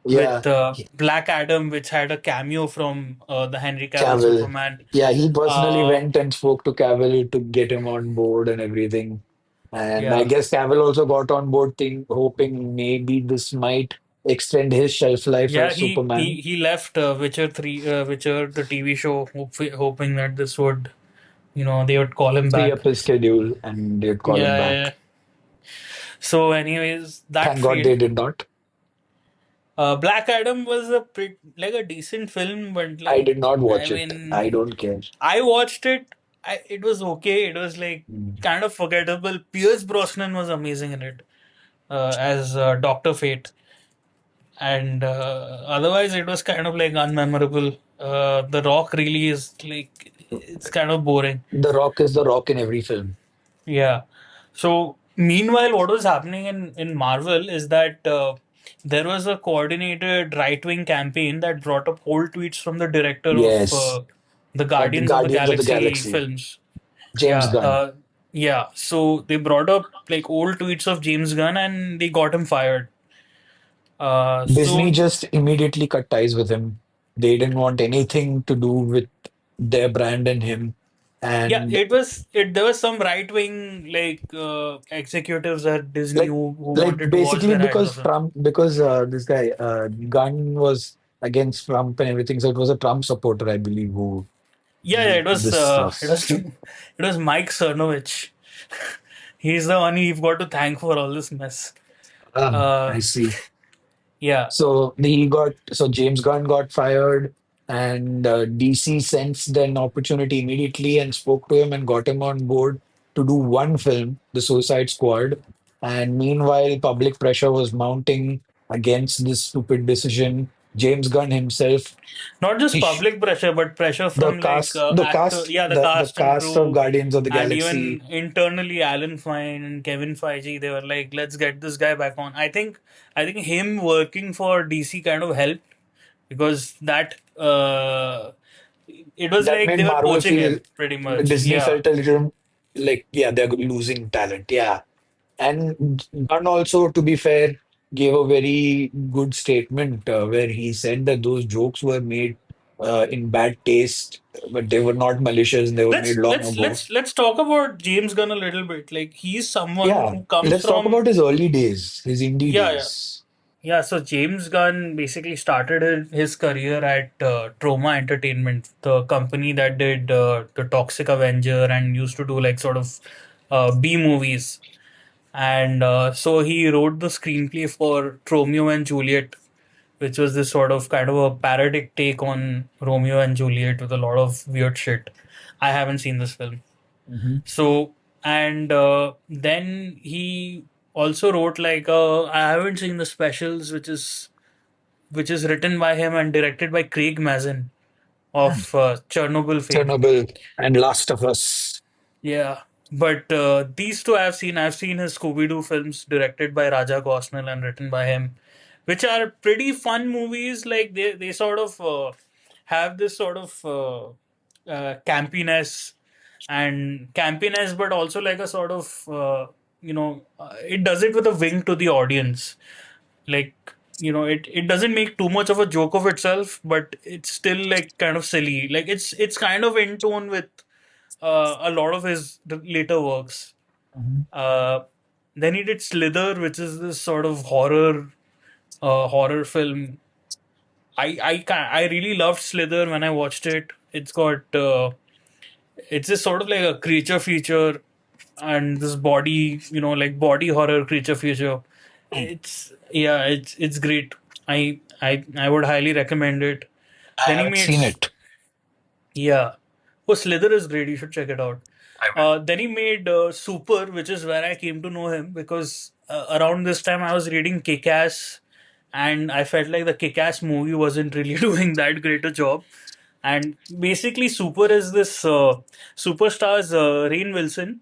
Yeah, with Black Adam, which had a cameo from the Henry Cavill Cavill. Superman. Yeah, he personally Uh, went and spoke to Cavill to get him on board and everything. And I yeah, guess Cavill also got on board, hoping maybe this might extend his shelf life yeah. as Superman. He left Witcher the TV show, hoping that this would they would call him Free back. up his schedule and they'd call him Yeah, yeah, yeah. back. So, anyways, that Thank God they failed. did not. Black Adam was like a decent film, but I like did not I watch it. mean, I don't care. I watched it. It was okay. It was like Mm. kind of forgettable. Pierce Brosnan was amazing in it as Doctor Fate, and otherwise it was kind of like unmemorable. The Rock really is like it's kind of boring. The Rock is the Rock in every film. Yeah. So meanwhile, what was happening in Marvel is that there was a coordinated right wing campaign that brought up old tweets from the director of Yes, the Guardians of the Guardians of the Galaxy Galaxy. films. James Yeah. Gunn. Yeah. So they brought up like old tweets of James Gunn and they got him fired. Disney So just immediately cut ties with him. They didn't want anything to do with their brand and him. yeah, And there was some right wing like executives at Disney like who like wanted to wash basically their hands because of him. Trump because this guy Gunn was against Trump and everything, so it was a Trump supporter, I believe, who Yeah, yeah, did this it stuff. was it was Mike Cernovich. He's the one you've got to thank for all this mess. Uh, I see. yeah, So James Gunn got fired, and DC sensed an opportunity immediately and spoke to him and got him on board to do one film, The Suicide Squad. And meanwhile, public pressure was mounting. against this stupid decision. James Gunn himself, Not just he sh- public pressure, but pressure from like actor, yeah, the the cast and cast of crew, Guardians of the and Galaxy, even internally, Alan Fine and Kevin Feige, they were like, "Let's get this guy back on." I think him working for DC kind of helped because that it was that like made they were Marvel poaching feel, him pretty much. Disney Yeah. felt a little like, yeah, they're losing talent. Yeah. And Gunn also, to be fair, gave a very good statement where he said that those jokes were made in bad taste, but they were not malicious. They were made long ago. Let's talk about James Gunn a little bit. Like he's someone Yeah, who comes let's talk from, about his early days, his indie yeah, yeah. days. Yeah, so James Gunn basically started his career at Troma Entertainment, the company that did the Toxic Avenger and used to do like sort of B movies. And so he wrote the screenplay for Romeo and Juliet, which was this sort of kind of a parodic take on Romeo and Juliet with a lot of weird shit. I haven't seen this film. Mhm. So, and then he also wrote like I haven't seen the specials, which is written by him and directed by Craig Mazin of Chernobyl fame. Chernobyl and Last of Us. Yeah, but these two I've seen. I've seen his Scooby Doo films directed by Raja Gosnell and written by him, which are pretty fun movies. Like they sort of have this sort of campiness, but also like a sort of it does it with a wink to the audience. Like it doesn't make too much of a joke of itself, but it's still like kind of silly. Like it's kind of in tone with a lot of his later works. Mhm. Uh, then he did Slither, which is this sort of horror film. I really loved Slither when I watched it. It's just sort of like a creature feature and this body, like body horror creature feature. It's great. I would highly recommend it. I Then he haven't made seen it. Yeah. Oh, Slither is great. You should check it out. I will. Then he made Super, which is where I came to know him because around this time I was reading Kick-Ass, and I felt like the Kick-Ass movie wasn't really doing that great a job. And basically, Super is this superstar's Rainn Wilson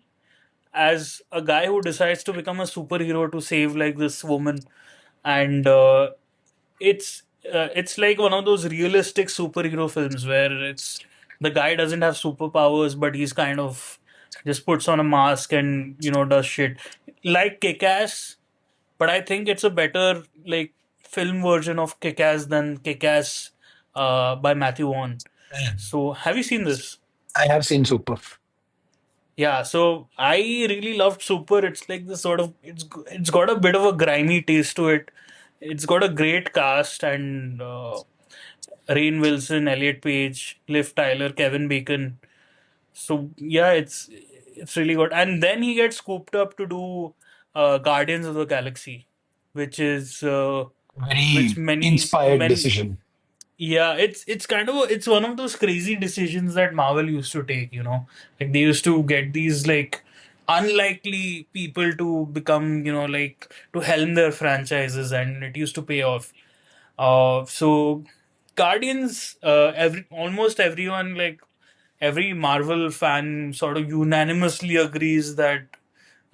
as a guy who decides to become a superhero to save like this woman, and it's like one of those realistic superhero films where it's the guy doesn't have superpowers, but he's kind of just puts on a mask and does shit like Kick-Ass. But I think it's a better like film version of Kick-Ass than Kick-Ass by Matthew Vaughn. Mm. So have you seen this? I have seen Super. Yeah, so I really loved Super. It's like this sort of it's got a bit of a grimy taste to it. It's got a great cast and Rainn Wilson, Elliot Page, Liv Tyler, Kevin Bacon. So yeah, it's really good. And then he gets scooped up to do Guardians of the Galaxy, which is which Very many inspired men decision. yeah, it's kind of it's one of those crazy decisions that Marvel used to take, Like they used to get these like unlikely people to become, like to helm their franchises and it used to pay off. So Guardians, almost everyone, like every Marvel fan, sort of unanimously agrees that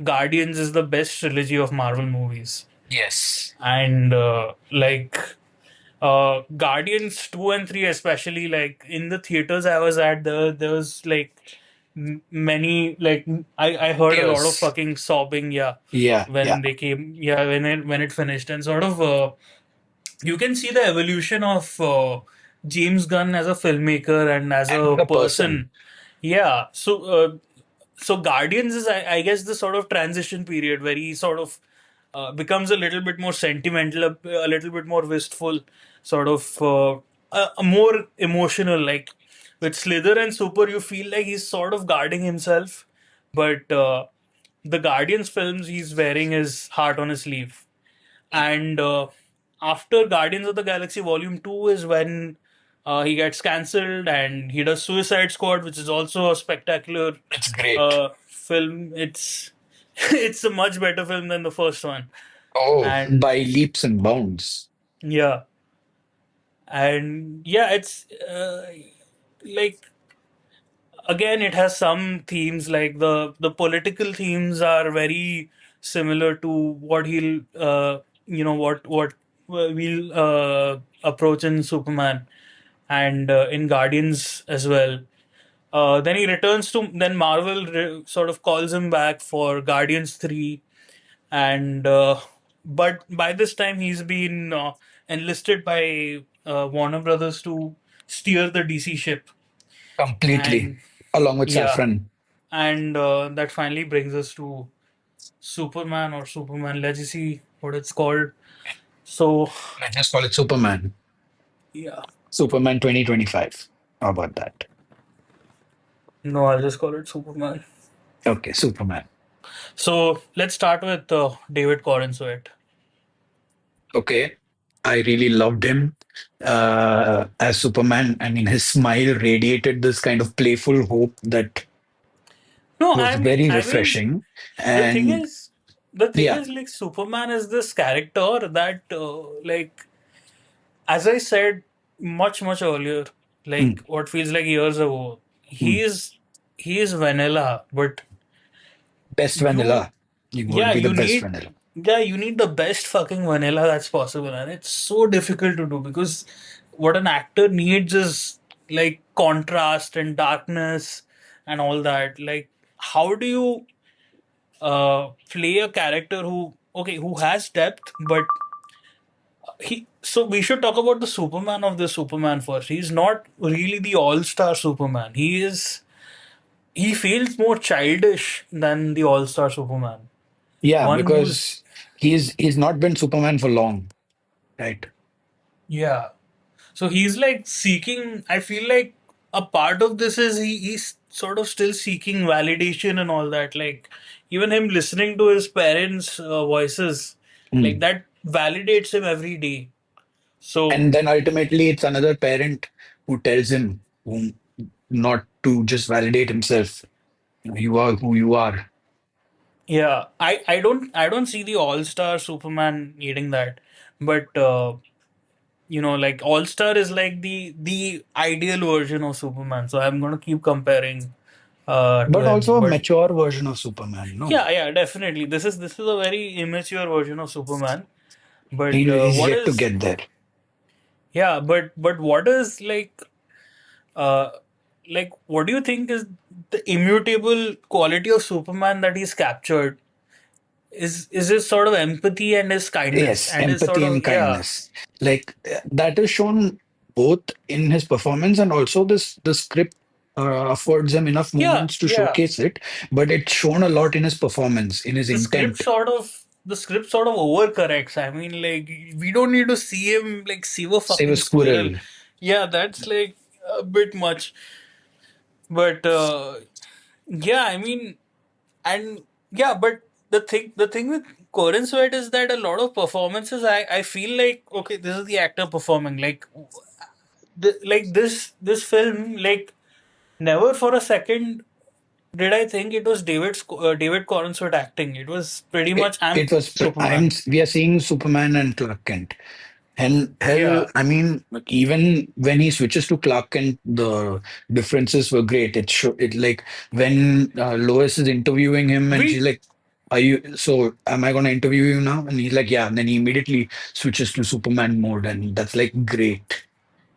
Guardians is the best trilogy of Marvel movies, Yes. and Guardians 2 and 3 especially, like in the theaters I was at, there was like many like I heard a lot of Tears. fucking sobbing, yeah, Yeah, yeah. when they came, yeah, when it finished, and sort of you can see the evolution of James Gunn as a filmmaker and as And a the person. person. Yeah, so Guardians is, I guess, the sort of transition period where he sort of becomes a little bit more sentimental, a little bit more wistful, sort of a more emotional. Like with Slither and Super, you feel like he's sort of guarding himself, but the Guardians films, he's wearing his heart on his sleeve. And after Guardians of the Galaxy Volume 2 is when he gets cancelled and he does Suicide Squad, which is also a spectacular It's great. film. It's it's a much better film than the first one. Oh, and by leaps and bounds. yeah, and yeah, it's like again, it has some themes like the political themes are very similar to what he'll what we'll approach in Superman and in Guardians as well. Then he returns to then Marvel sort of calls him back for Guardians 3, and but by this time he's been enlisted by Warner Brothers to steer the DC ship, Completely. and Along with yeah, Saffron. and that finally brings us to Superman or Superman Legacy, what it's called. So Let's just call it Superman. yeah, Superman 2025. How about that? no, I'll just call it Superman. Okay, Superman. So let's start with David Corenswet. Okay. I really loved him as Superman. I mean, his smile radiated this kind of playful hope that No, was very I mean, refreshing. the thing And is, the thing yeah, is, like Superman is this character that, like, as I said much earlier, mm, like what feels like years ago, he mm, is he is vanilla, but best you vanilla. You would yeah, be the you best need vanilla. you need the best fucking vanilla that's possible, and it's so difficult to do because what an actor needs is like contrast and darkness and all that. Like, how do you play a character who has depth, but he so we should talk about the Superman of the Superman first. He's not really the all-star Superman. He feels more childish than the all-star Superman. Yeah, One who's because he's not been Superman for long, right? yeah. So he's like seeking. I feel like a part of this is he's sort of still seeking validation and all that. Like even him listening to his parents' voices, like Mm. that validates him every day. So And then ultimately, it's another parent who tells him not to just validate himself. You are who you are. yeah, I don't see the All Star Superman needing that, but like All Star is like the ideal version of Superman. So I'm gonna keep comparing to But him, also a but. mature version of Superman, no? Yeah, definitely. This is a very immature version of Superman. But He's what yet to is get there. yeah, but what is uh what do you think is the immutable quality of Superman that he's captured? Is his sort of empathy and his kindness Yes, and his sort empathy of and kindness. Like that is shown both in his performance and also the script affords him enough moments to yeah. showcase it, but it's shown a lot in his performance, in his intent. The script sort of overcorrects. I mean, like we don't need to see him like save a Save a fucking squirrel. squirrel. Yeah, that's like a bit much. But yeah, I mean, and yeah, but the thing with Corin Sweat is that a lot of performances, I feel like okay, this is the actor performing. Like like this film, like never for a second did I think it was David Corin Sweat acting. It was pretty much I'm It was I'm Superman. we are seeing Superman and Clark Kent. And hell, Yeah, I mean, even when he switches to Clark Kent, the differences were great. It like when Lois is interviewing him and she's we like, "Are you so? Am I going to interview you now?" And he's like, "Yeah." And then he immediately switches to Superman mode, and that's like great.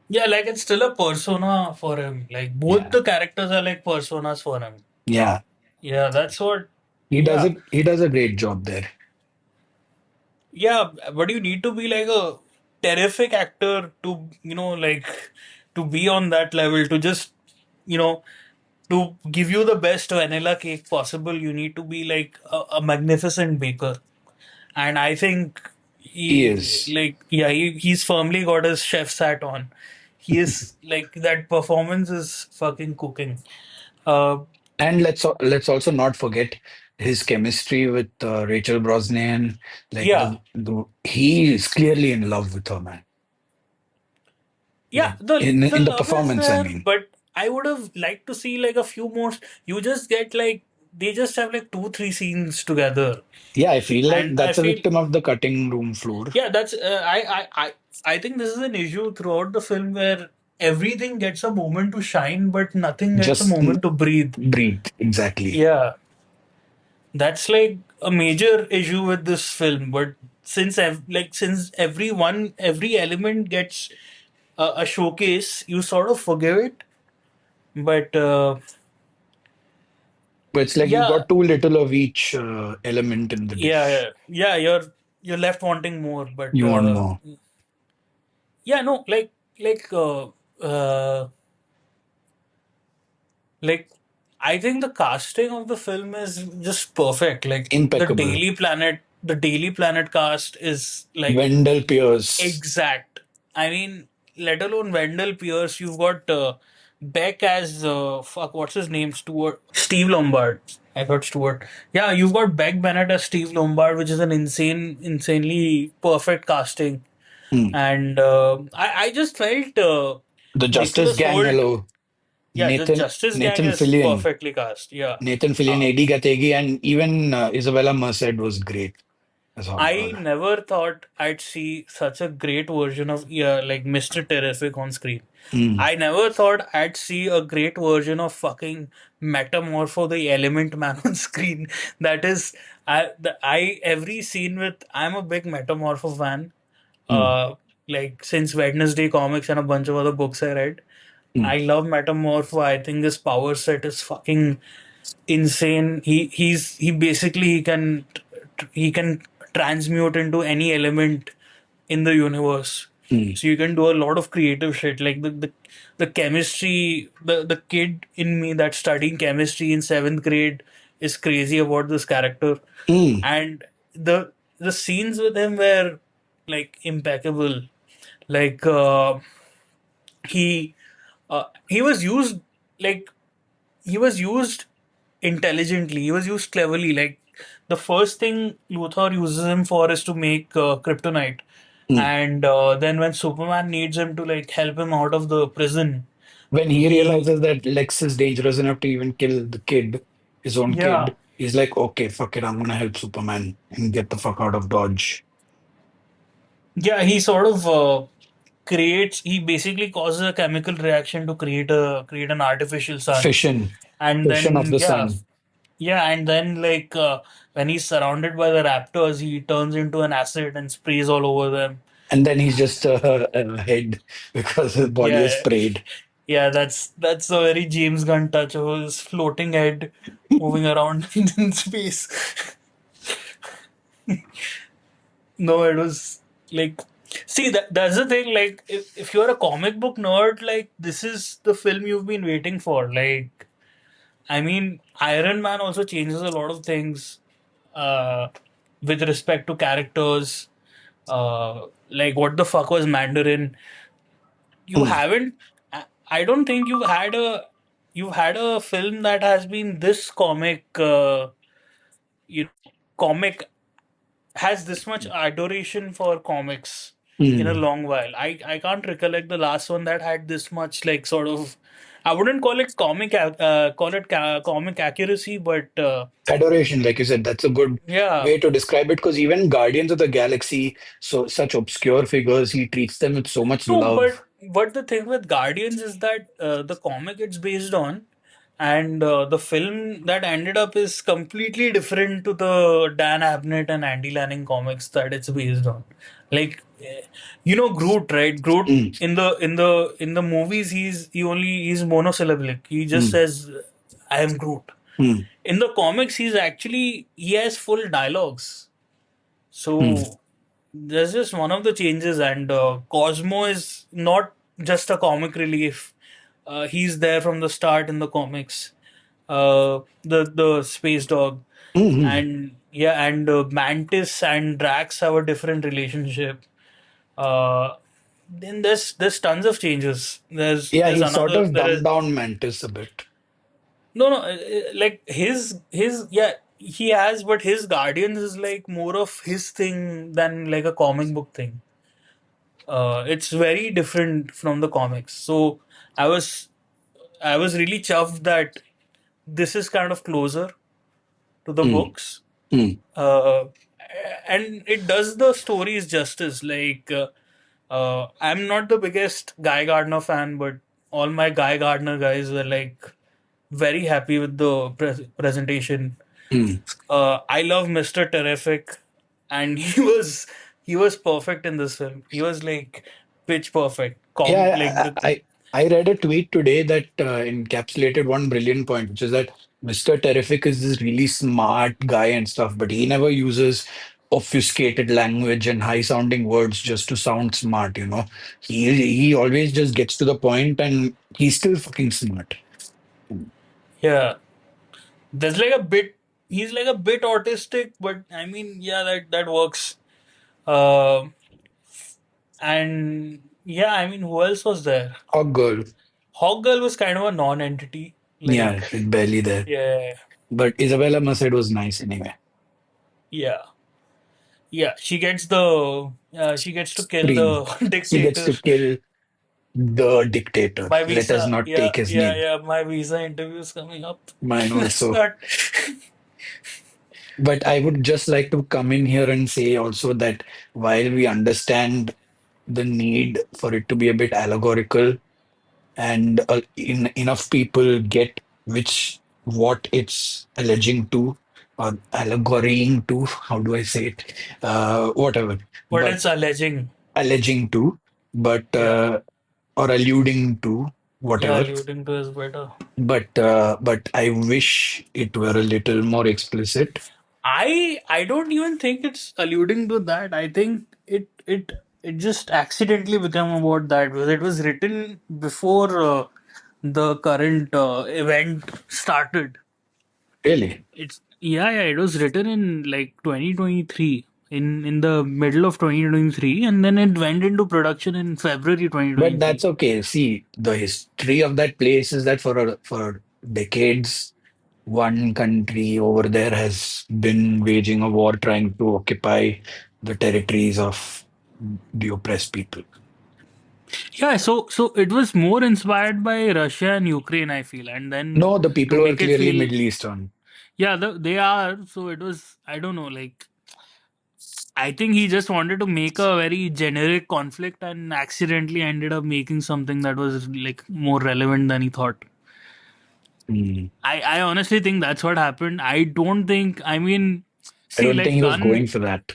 yeah, like it's still a persona for him. Like both Yeah, the characters are like personas for him. yeah. Yeah, that's what. He does Yeah, it. He does a great job there. yeah, but you need to be like a terrific actor to, like to be on that level, to just, you know, to give you the best vanilla cake possible. You need to be like a magnificent baker. And I think He he, is. like, yeah, he's firmly got his chef's hat on. He is like, that performance is fucking cooking. Uh, And let's also not forget his chemistry with Rachel Brosnahan. Like yeah, he is clearly in love with her, man. yeah, Like the in the love is performance, I there, mean. but I would have liked to see like a few more. You just get like they just have like two, three scenes together, Yeah, I feel like and I that's a feel victim of the cutting room floor. yeah, that's I think this is an issue throughout the film where everything gets a moment to shine, but nothing gets a Just moment to breathe. breathe. Exactly. Yeah, that's like a major issue with this film. But since every element gets a showcase, you sort of forgive it. But But it's like you yeah, got too little of each element in the yeah, dish. yeah, yeah, you're left wanting more. But You want more. yeah, no, like uh, like I think the casting of the film is just perfect. Like Impeccable. The Daily Planet cast is like Wendell Pierce. exact. I mean, let alone Wendell Pierce, you've got Beck as fuck, what's his name? Steve Lombard. I thought Stewart. Yeah, you've got Beck Bennett as Steve Lombard, which is an insanely perfect casting. Hmm. And I just felt The Justice Nicholas Gang, Holt. hello. Yeah, the Nathan Justice Gang Nathan is Fillion. perfectly cast. Yeah. Nathan Fillion, Uh, Eddie Gategi, and even Isabella Merced was great as I Hogfather. never thought I'd see such a great version of like Mr. Terrific on screen. Hmm. I never thought I'd see a great version of fucking Metamorpho the Element Man on screen. That is, I every scene with. I'm a big Metamorpho fan. Hmm. Uh, like since Wednesday comics and a bunch of other books I read. Hmm. I love Metamorpho. I think his power set is fucking insane. He basically he can transmute into any element in the universe. Hmm. So you can do a lot of creative shit. Like the chemistry, the kid in me that's studying chemistry in seventh grade is crazy about this character, Hmm. and the scenes with him were like impeccable. Like he he was used like he was used intelligently. He was used cleverly. Like the first thing Luthor uses him for is to make kryptonite, Hmm. and then when Superman needs him to like help him out of the prison, When he he realizes that Lex is dangerous enough to even kill the kid, his own yeah kid, he's like, okay, fuck it, I'm gonna help Superman and get the fuck out of Dodge. yeah he sort of creates. He basically causes a chemical reaction to create an artificial sun, Fission. and Fission of then the sun. and then like when he's surrounded by the raptors, he turns into an acid and sprays all over them. And then he's just a head because his body is Yeah, sprayed. yeah, that's a very James Gunn touch of his floating head moving around in space. No, it was like, see, that's the thing. Like, if you're a comic book nerd, like this is the film you've been waiting for. Like, I mean, Iron Man also changes a lot of things uh, with respect to characters. Like, what the fuck was Mandarin? You Hmm. haven't. I don't think you've had a film that has been this comic. Comic has this much adoration for comics in a Hmm. long while. I can't recollect the last one that had this much like sort of. I wouldn't call it comic accuracy, but Adoration, like you said, that's a good yeah. way to describe it because even Guardians of the Galaxy, so such obscure figures, he treats them with so much No, love. but the thing with Guardians is that the comic it's based on, and the film that ended up is completely different to the Dan Abnett and Andy Lanning comics that it's based on. Like, Groot, right? Groot Hmm. in the movies he's monosyllabic. He just Hmm. says, "I am Groot." Hmm. In the comics, he has full dialogues. Hmm. So that's just one of the changes, and Cosmo is not just a comic relief. He's there from the start in the comics. The space dog, Hmm. Hmm. and yeah, and Mantis and Drax have a different relationship. Uh, then there's tons of changes. Yeah, There's he sort another of there is dumbed down Mantis a bit. no, like his yeah, he has, but his Guardians is like more of his thing than like a comic book thing. It's very different from the comics. So I was I was really chuffed that this is kind of closer. to the Mm, books. mm, Uh, and it does the stories justice. I'm not the biggest Guy Gardner fan, but all my Guy Gardner guys were like very happy with the presentation. mm. I love Mr. Terrific, and he was perfect in this film. He was like pitch perfect. Like Yeah, the I read a tweet today that encapsulated one brilliant point, which is that Mr. Terrific is this really smart guy and stuff, but he never uses obfuscated language and high-sounding words just to sound smart, you know. He always just gets to the point and he's still fucking smart. yeah, there's like a bit. He's like a bit autistic, but I mean, yeah, that works. Uh, and yeah, I mean, who else was there? Oh, girl. Hawk Girl was kind of a non-entity. Yeah, Like, it's barely there. yeah, But Isabella Merced was nice anyway. yeah, yeah. She gets to kill Scream. the She gets dictator. to kill the dictator. My Let us visa, not yeah, take his yeah, name. yeah. My visa interview is coming up. Mine Let's also. not. But I would just like to come in here and say also that while we understand the need for it to be a bit allegorical and enough people get which what it's alleging to or allegorying to, how do I say it? Whatever, What but it's alleging. alleging to, but Yeah, or alluding to yeah, whatever. alluding to is better. But I wish it were a little more explicit. I don't even think it's alluding to that. I think it just accidentally became about that because it was written before the current event started. Really. It's yeah, it was written in like 2023 in the middle of 2023, and then it went into production in February But 2023. that's okay. See, the history of that place is that for decades, one country over there has been waging a war trying to occupy the territories of the oppressed people. Yeah, so it was more inspired by Russia and Ukraine, I feel, and then No, the to people were make it clearly feel Middle Eastern. yeah, they are. So it was I don't know, like I think he just wanted to make a very generic conflict and accidentally ended up making something that was like more relevant than he thought. Hmm. I honestly think that's what happened. I don't think I mean I see don't think like he was Gunn going for that.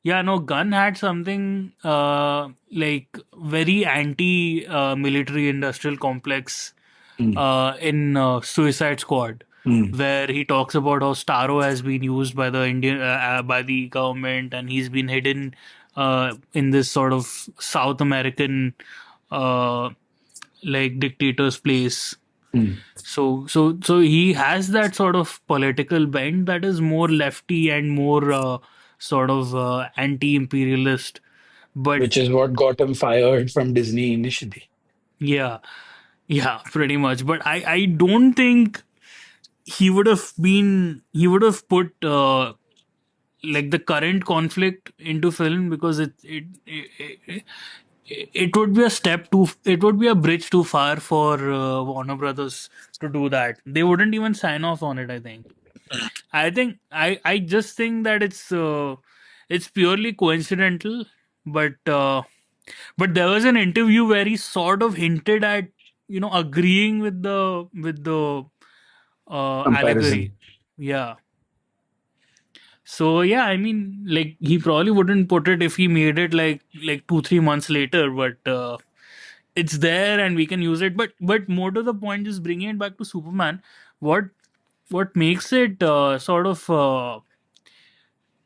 yeah no Gunn had something like very anti military industrial complex Hmm. in Suicide Squad, Hmm. where he talks about how Starro has been used by the Indian by the government, and he's been hidden in this sort of South American uh, like dictator's place. Hmm. So he has that sort of political bent that is more lefty and more sort of anti-imperialist. But Which is what got him fired from Disney initially. yeah, yeah, pretty much. But I don't think he would have put like the current conflict into film because it would be a step too it would be a bridge too far for Warner Brothers to do that. They wouldn't even sign off on it, I just think that it's purely coincidental. But uh, but there was an interview where he sort of hinted at agreeing with the allegory. Comparison. Yeah. So yeah, I mean, like he probably wouldn't put it if he made it like 2 3 months later, but it's there and we can use it. But more to the point, just bringing it back to Superman, what what makes it sort of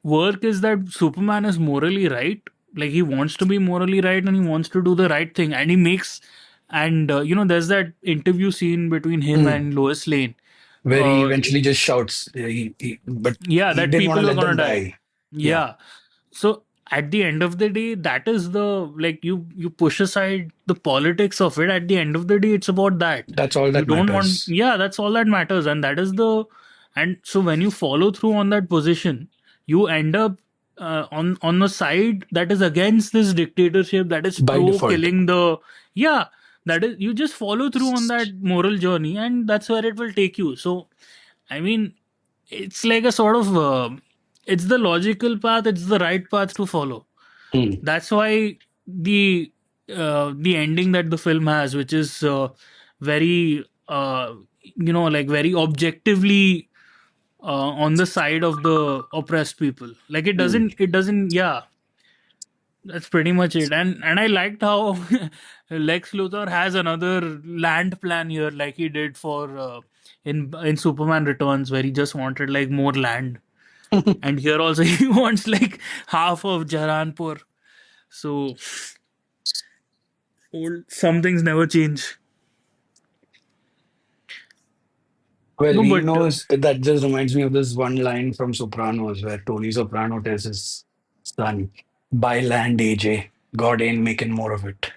work is that Superman is morally right. Like he wants to be morally right and he wants to do the right thing, and he makes and there's that interview scene between him Hmm. and Lois Lane. Where he Uh, eventually just shouts, but yeah, he that didn't want to people are let gonna them die. die. Yeah, Yeah. So at the end of the day, that is the like you push aside the politics of it. At the end of the day, it's about that. that's all You that don't want matters. yeah, that's all that matters. And that is the and so when you follow through on that position, you end up on the side that is against this dictatorship, that is By pro default. killing the yeah, that is you just follow through on that moral journey and that's where it will take you. So I mean it's like a sort of it's the logical path, it's the right path to follow. Hmm. That's why the ending that the film has, which is very like very objectively on the side of the oppressed people. Like Hmm. it doesn't yeah, that's pretty much it. And I liked how Lex Luthor has another land plan here, like he did for in Superman Returns, where he just wanted like more land, and here also he wants like half of Jaranpur. So some things never change. Well, No, we but know that just reminds me of this one line from Sopranos where Tony Soprano tells his son, "Buy land, AJ. God ain't making more of it."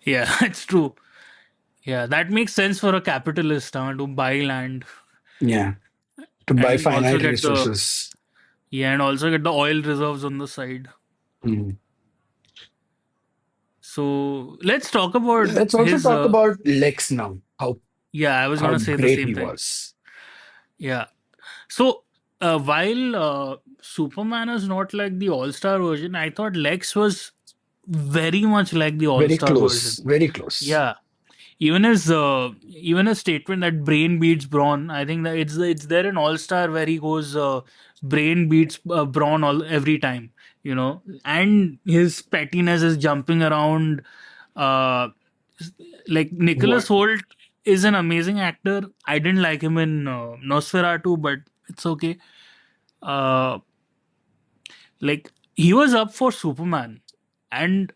yeah, it's true. Yeah, that makes sense for a capitalist to buy land Yeah, to buy and also finite get the resources. yeah, and also get the oil reserves on the side. Hmm. So let's talk about Let's also his. talk about Lex now. Yeah, I was How gonna say the great same he thing. was. Yeah. So while Superman is not like the All Star version, I thought Lex was very much like the All Very Star close. version. Very close. Yeah. Even his statement that brain beats brawn, I think that it's there in All Star where he goes brain beats brawn all every time, and his pettiness is jumping around. Uh, like Nicholas What? Holt is an amazing actor. I didn't like him in Nosferatu, but it's okay. Uh, like he was up for Superman, and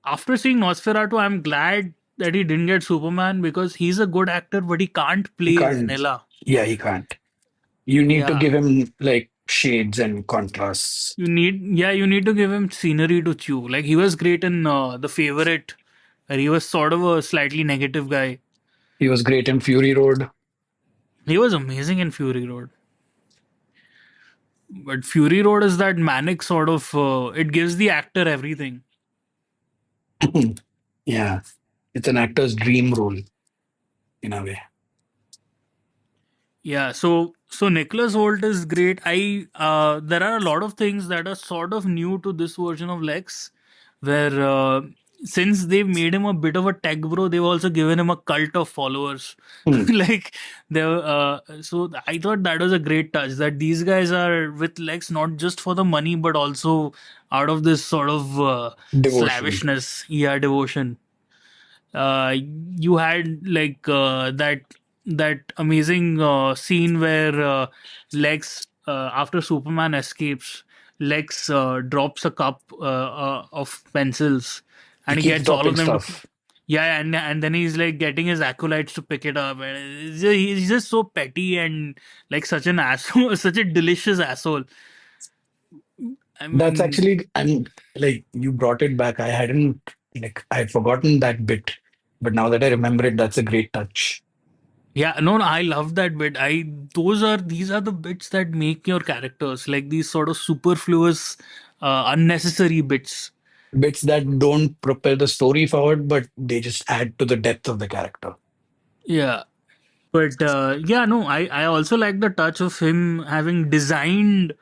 after seeing Nosferatu, I'm glad that he didn't get Superman because he's a good actor, but he can't He play can't. vanilla. Yeah, he can't. You need to Yeah, give him like shades and contrasts. you need to give him scenery to chew. Like he was great in The Favorite, where he was sort of a slightly negative guy. He was great in Fury Road. He was amazing in Fury Road, but Fury Road is that manic sort of. It gives the actor everything. Yeah, it's an actor's dream role in a way. Yeah, so Nicholas Holt is great. I There are a lot of things that are sort of new to this version of Lex, where since they've made him a bit of a tech bro, they've also given him a cult of followers. Hmm. Like so I thought that was a great touch that these guys are with Lex not just for the money but also out of this sort of Devotion. slavishness, yeah, devotion. You had like that amazing scene where Lex after Superman escapes, Lex drops a cup of pencils He and he keeps gets all dropping of them to stuff. yeah, and then he's like getting his acolytes to pick it up, and he's just so petty and like such an asshole, such a delicious asshole. I That's mean, actually, I'm like, you brought it back. I hadn't, like, I had forgotten that bit. But now that I remember it, that's a great touch. yeah, no, I love that bit. These are the bits that make your characters like these sort of superfluous, unnecessary bits. Bits that don't propel the story forward, but they just add to the depth of the character. Yeah, but yeah, no, I also like the touch of him having designed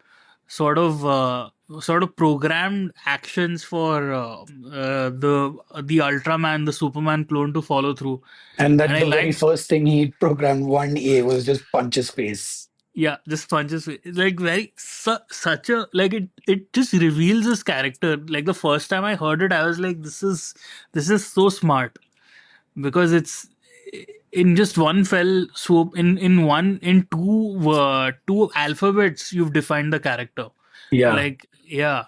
sort of programmed actions for the Ultraman, the Superman clone to follow through, And and that I the very liked first thing he programmed 1A was just punch his face. yeah, just punches it's like such a like it just reveals his character. Like the first time I heard it, I was like, this is so smart because it's in just one fell swoop in two alphabets you've defined the character. Yeah. Like yeah,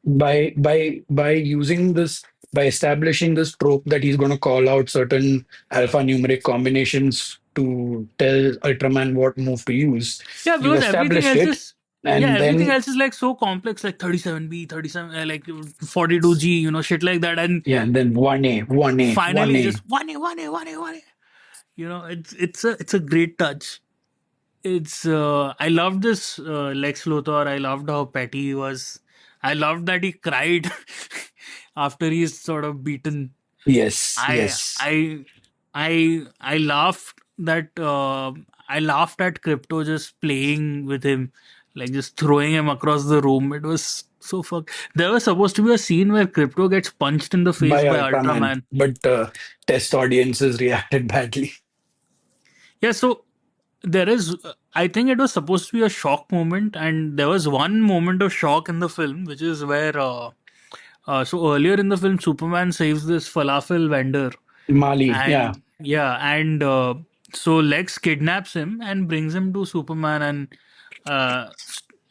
By using this, by establishing this trope that he's going to call out certain alphanumeric combinations to tell Ultraman what move to use, yeah, you've because established it, and everything then else is like so complex, like 37B, 37, like 42G, shit like that, and yeah, and then 1A, 1A, finally 1A. just 1A. It's a great touch. It's I loved this Lex Luthor. I loved how petty he was. I loved that he cried after he's sort of beaten. Yes, I yes. I I laughed that I laughed at Crypto just playing with him, like just throwing him across the room. It was so fuck. There was supposed to be a scene where Crypto gets punched in the face by by Ultraman, Ultraman. but test audiences reacted badly. Yeah, so there is. I think it was supposed to be a shock moment, and there was one moment of shock in the film, which is where. So earlier in the film, Superman saves this falafel vendor, Mali, yeah. and yeah, and so Lex kidnaps him and brings him to Superman,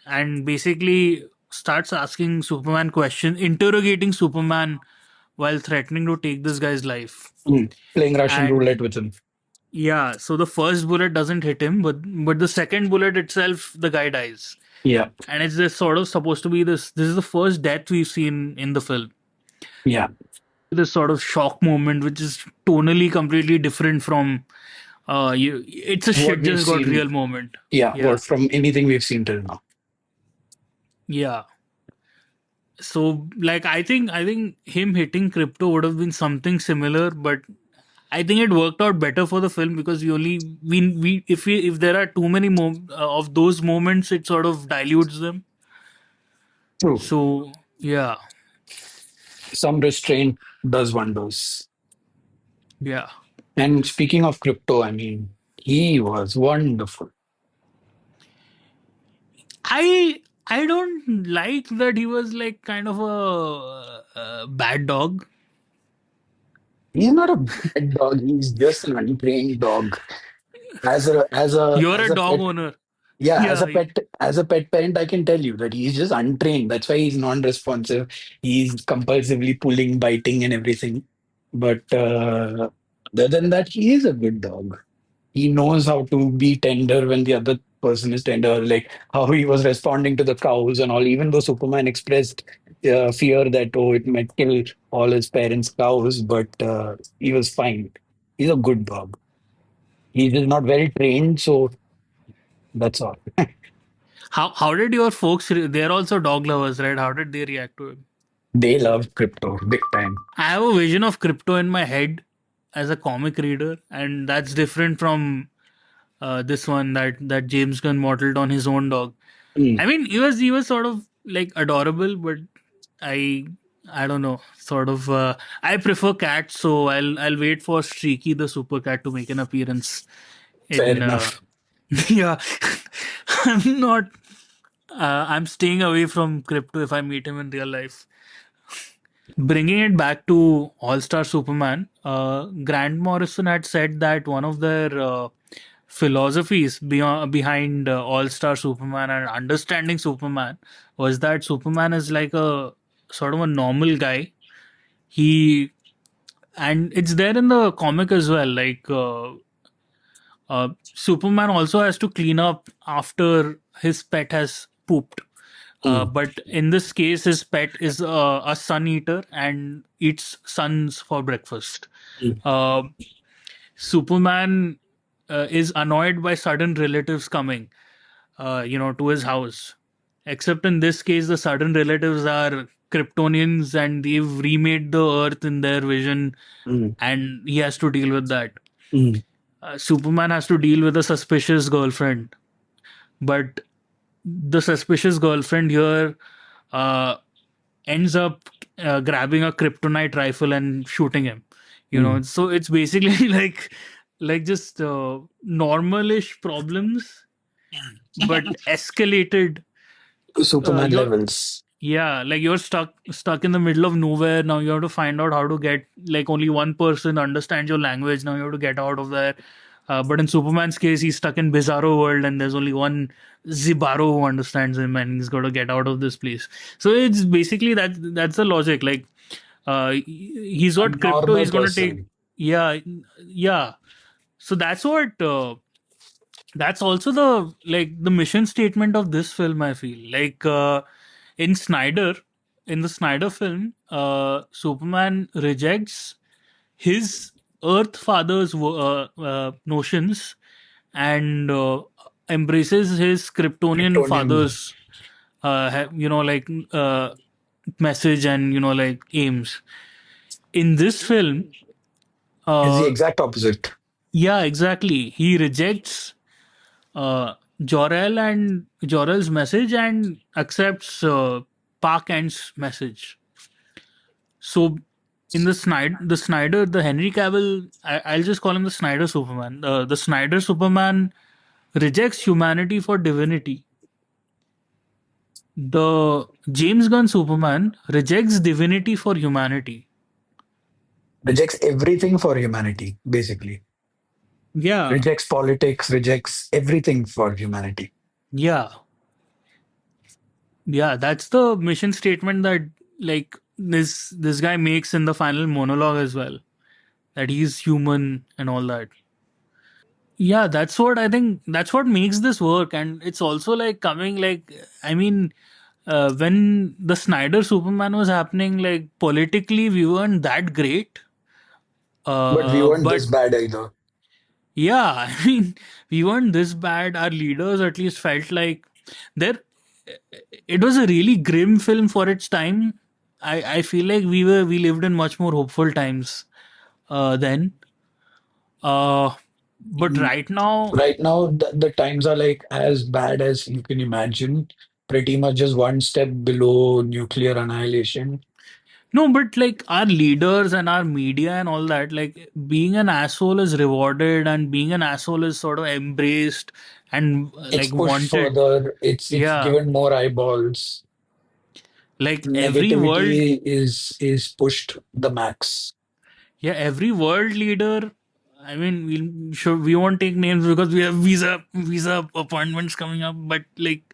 and basically starts asking Superman questions, interrogating Superman while threatening to take this guy's life. Playing Russian And roulette with him. yeah, so the first bullet doesn't hit him, but the second bullet itself, the guy dies. Yeah, And it's this sort of supposed to be this. This is the first death we've seen in the film. yeah. This sort of shock moment, which is tonally completely different from it's a What shit we've just got seen, real moment. yeah, Yeah, what from anything we've seen till now. yeah. So like I think him hitting Crypto would have been something similar, but I think it worked out better for the film because we if there are too many of those moments, it sort of dilutes them. True. So yeah, Some restraint does wonders. yeah. And speaking of Crypto, I mean, he was wonderful. I don't like that he was like kind of a bad dog. He's not a bad dog. He's just an untrained dog. You're As a a dog pet, owner. yeah, Yeah, as a pet parent, I can tell you that he's just untrained. That's why he's non-responsive. He's compulsively pulling, biting, and everything. But other than that, he is a good dog. He knows how to be tender when the other person is tender, like how he was responding to the cows and all. Even though Superman expressed fear that, oh, it might kill all his parents' cows, but he was fine. He's a good dog. He's just not well trained, so that's all. how did your folks? They're also dog lovers, right? How did they react to it? They love crypto big time. I have a vision of Crypto in my head as a comic reader, and that's different from this one that James Gunn modeled on his own dog. Mm, I mean, he was sort of like adorable, but I I don't know, sort of. I prefer cats, so I'll wait for Streaky the super cat to make an appearance fair in. enough. Yeah, I'm not. I'm staying away from Crypto if I meet him in real life. Bringing it back to All Star Superman, Grant Morrison had said that one of their philosophies behind All Star Superman and understanding Superman was that Superman is like a sort of a normal guy. He and it's there in the comic as well. Like Superman also has to clean up after his pet has pooped. Mm, But in this case, his pet is a sun eater and eats suns for breakfast. mm, Uh, Superman is annoyed by sudden relatives coming, to his house. Except in this case, the sudden relatives are Kryptonians and they've remade the Earth in their vision, mm, and he has to deal with that. mm, Superman has to deal with a suspicious girlfriend, but the suspicious girlfriend here uh, ends up grabbing a kryptonite rifle and shooting him. mm. So it's basically like just normalish problems, but escalated. Superman You're levels. Yeah, like you're stuck in the middle of nowhere. Now you have to find out how to get, like, only one person understands your language. Now you have to get out of there. But in Superman's case, he's stuck in Bizarro world, and there's only one Zibaro who understands him, and he's got to get out of this place. So it's basically that's the logic. Like, he's A got crypto. normal He's gonna take. person. Yeah, yeah. So that's what. That's also the mission statement of this film. I feel like in Snyder, in the Snyder film, Superman rejects his Earth father's notions and embraces his Kryptonian Kryptonian father's message and like aims. In this film, is the uh, exact opposite. Yeah, exactly. He rejects Jor-El's message and accepts Park End's message. So in the Henry Cavill, I'll just call him the Snyder Superman. The Snyder Superman rejects humanity for divinity. The James Gunn Superman rejects divinity for humanity. Rejects everything for humanity, basically. Yeah, Rejects politics, rejects everything for humanity. yeah, yeah. That's the mission statement that like this guy makes in the final monologue as well. That he's human and all that. Yeah, that's what I think. That's what makes this work, and it's also like coming like I mean, when the Snyder Superman was happening, like politically we weren't that great. But we weren't But this bad either. yeah, I mean, we weren't this bad. Our leaders at least felt like there. It was a really grim film for its time. I feel like we lived in much more hopeful times then. Uh, but Mm, right now, Right now, the times are like as bad as you can imagine. Pretty much just one step below nuclear annihilation. no, but like our leaders and our media and all that, like being an asshole is rewarded and being an asshole is sort of embraced and It's like pushed wanted. further. It's Yeah, given more eyeballs. like every world, Negativity is pushed the max. yeah, every world leader. I mean, we won't take names because we have visa appointments coming up. But like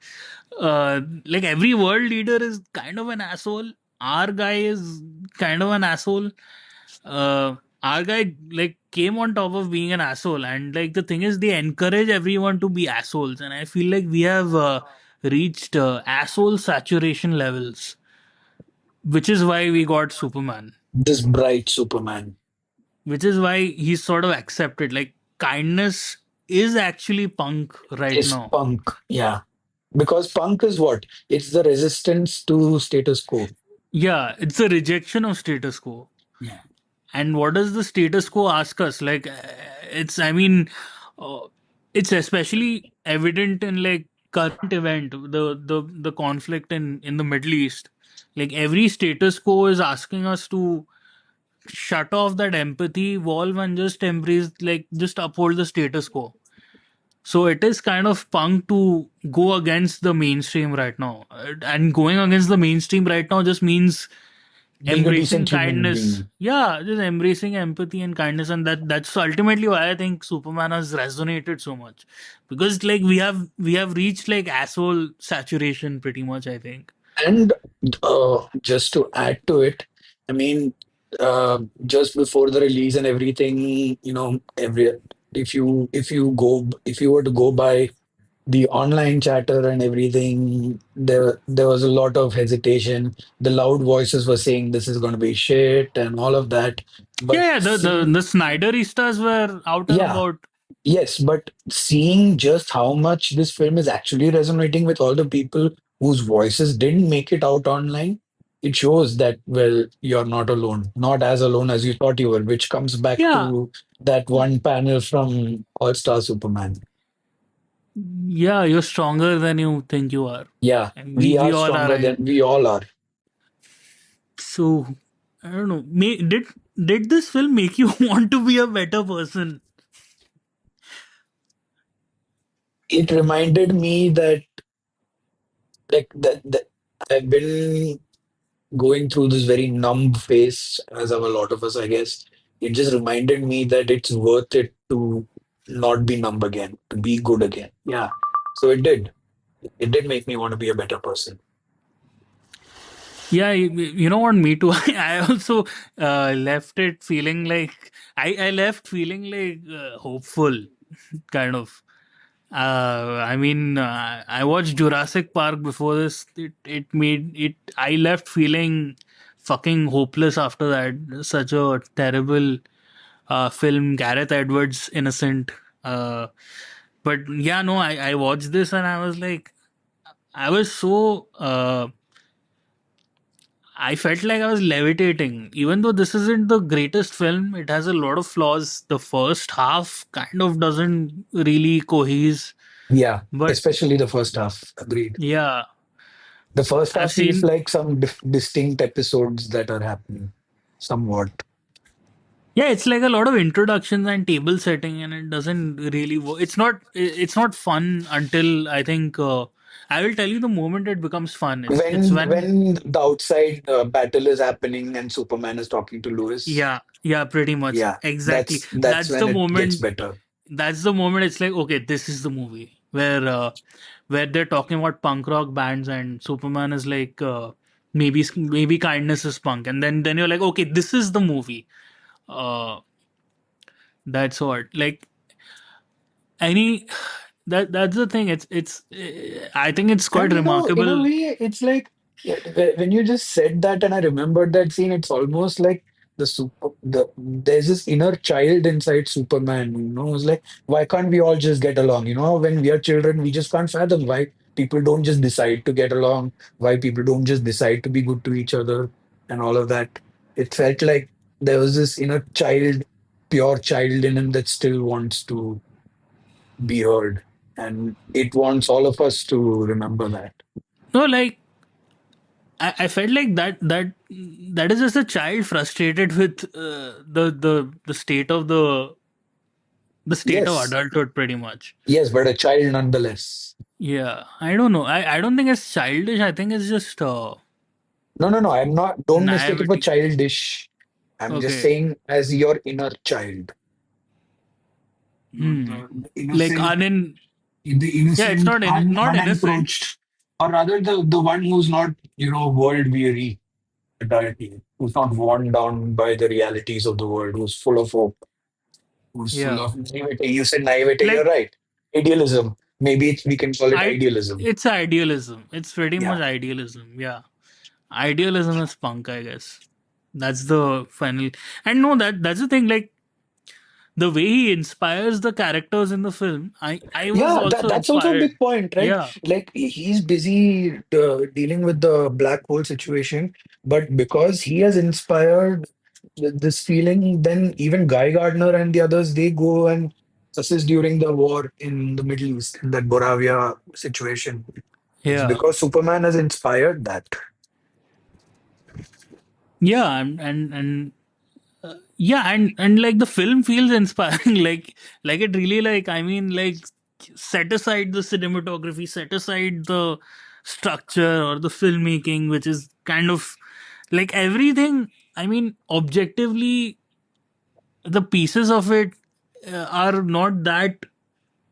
every world leader is kind of an asshole. Our guy is kind of an asshole. Our guy like came on top of being an asshole, and like the thing is, they encourage everyone to be assholes, and I feel like we have reached asshole saturation levels, which is why we got Superman, This bright Superman which is why he's sort of accepted. Like kindness is actually punk right is now. punk. Yeah. Because punk is what? It's the resistance to status quo. Yeah, it's a rejection of status quo. Yeah. And what does the status quo ask us? Like, it's, I mean, uh, it's especially evident in like current event, the conflict in the Middle East. Like every status quo is asking us to shut off that empathy valve and just embrace, like, just uphold the status quo. So it is kind of punk to go against the mainstream right now. And going against the mainstream right now just means Being a embracing decent human kindness. being. Yeah, just embracing empathy and kindness, and that's ultimately why I think Superman has resonated so much. Because like we have reached like asshole saturation pretty much, I think. And just to add to it, I mean, just before the release and everything, every if you were to go by the online chatter and everything, there was a lot of hesitation. The loud voices were saying this is going to be shit and all of that. But Yeah, yeah, seeing, the Snyderistas were out and yeah, about. yes, but seeing just how much this film is actually resonating with all the people whose voices didn't make it out online, it shows that, well, you're not alone, not as alone as you thought you were, which comes back Yeah, to that one panel from All Star Superman. yeah, you're stronger than you think you are. Yeah, And we we we are all are. stronger than we all are. So I don't know. Did this film make you want to be a better person? It reminded me that, that I've been going through this very numb phase, as have a lot of us, I guess. It just reminded me that it's worth it to not be numb again, to be good again. Yeah. So it did. It did make me want to be a better person. Yeah, you know what? Me too. I also left it feeling like I left feeling like hopeful, kind of. I mean, I watched Jurassic Park before this. It made it. I left feeling fucking hopeless after that. Such a terrible film. Gareth Edwards, Innocent. Uh, but yeah, no, I watched this and I was like, I was so. I felt like I was levitating. Even though this isn't the greatest film, it has a lot of flaws. The first half kind of doesn't really cohese. Yeah, But especially the first half. Agreed. yeah, The first I've half feels seen. like some distinct episodes that are happening, somewhat. Yeah, it's like a lot of introductions and table setting, and it doesn't really work. It's not fun until I think. I will tell you the moment it becomes fun. It's when. When the outside battle is happening and Superman is talking to Lois, Yeah, pretty much yeah, exactly. that's when it gets better. That's the moment. It's like, okay, this is the movie where they're talking about punk rock bands, and Superman is like, maybe kindness is punk, and then you're like, okay, this is the movie. Uh, that's what like any that's the thing. I think it's quite And in a remarkable. way, it's like, yeah, when you just said that, and I remembered that scene, it's almost like there's this inner child inside Superman. It's like, why can't we all just get along? When we are children, we just can't fathom why people don't just decide to get along, why people don't just decide to be good to each other, and all of that. It felt like there was this inner child, pure child in him that still wants to be heard, and it wants all of us to remember that. No, like I felt like that is just a child frustrated with the state of Yes, adulthood, pretty much. yes, but a child nonetheless. Yeah, I don't know. I don't think it's childish. I think it's just No, no, no. I'm not. Don't mistake it for naivety. childish. I'm just Okay. saying, as your inner child, Hmm. the Like innocent, the yeah, it's innocent, not innocent. unapproached, or rather, the one who's not, world weary, adult, who's not worn down by the realities of the world, who's full of hope, who's full Yeah. of naivety. You said naivety. You're Like right. Idealism. Maybe we can call it I idealism. it's idealism. It's pretty much Yeah. idealism. Yeah. Idealism is punk, I guess. That's the final. And no, that's the thing. Like the way he inspires the characters in the film, I was Yeah, also that's also a inspired. big point, right? Yeah. Like he's busy dealing with the black hole situation, but because he has inspired this feeling, then even Guy Gardner and the others, they go and assist during the war in the Middle East, in that Boravia situation. It's Yeah. because Superman has inspired that. Yeah, and yeah, and like the film feels inspiring. Like it really, like, I mean, like, set aside the cinematography, set aside the structure or the filmmaking, which is kind of like everything. I mean, objectively, the pieces of it are not that.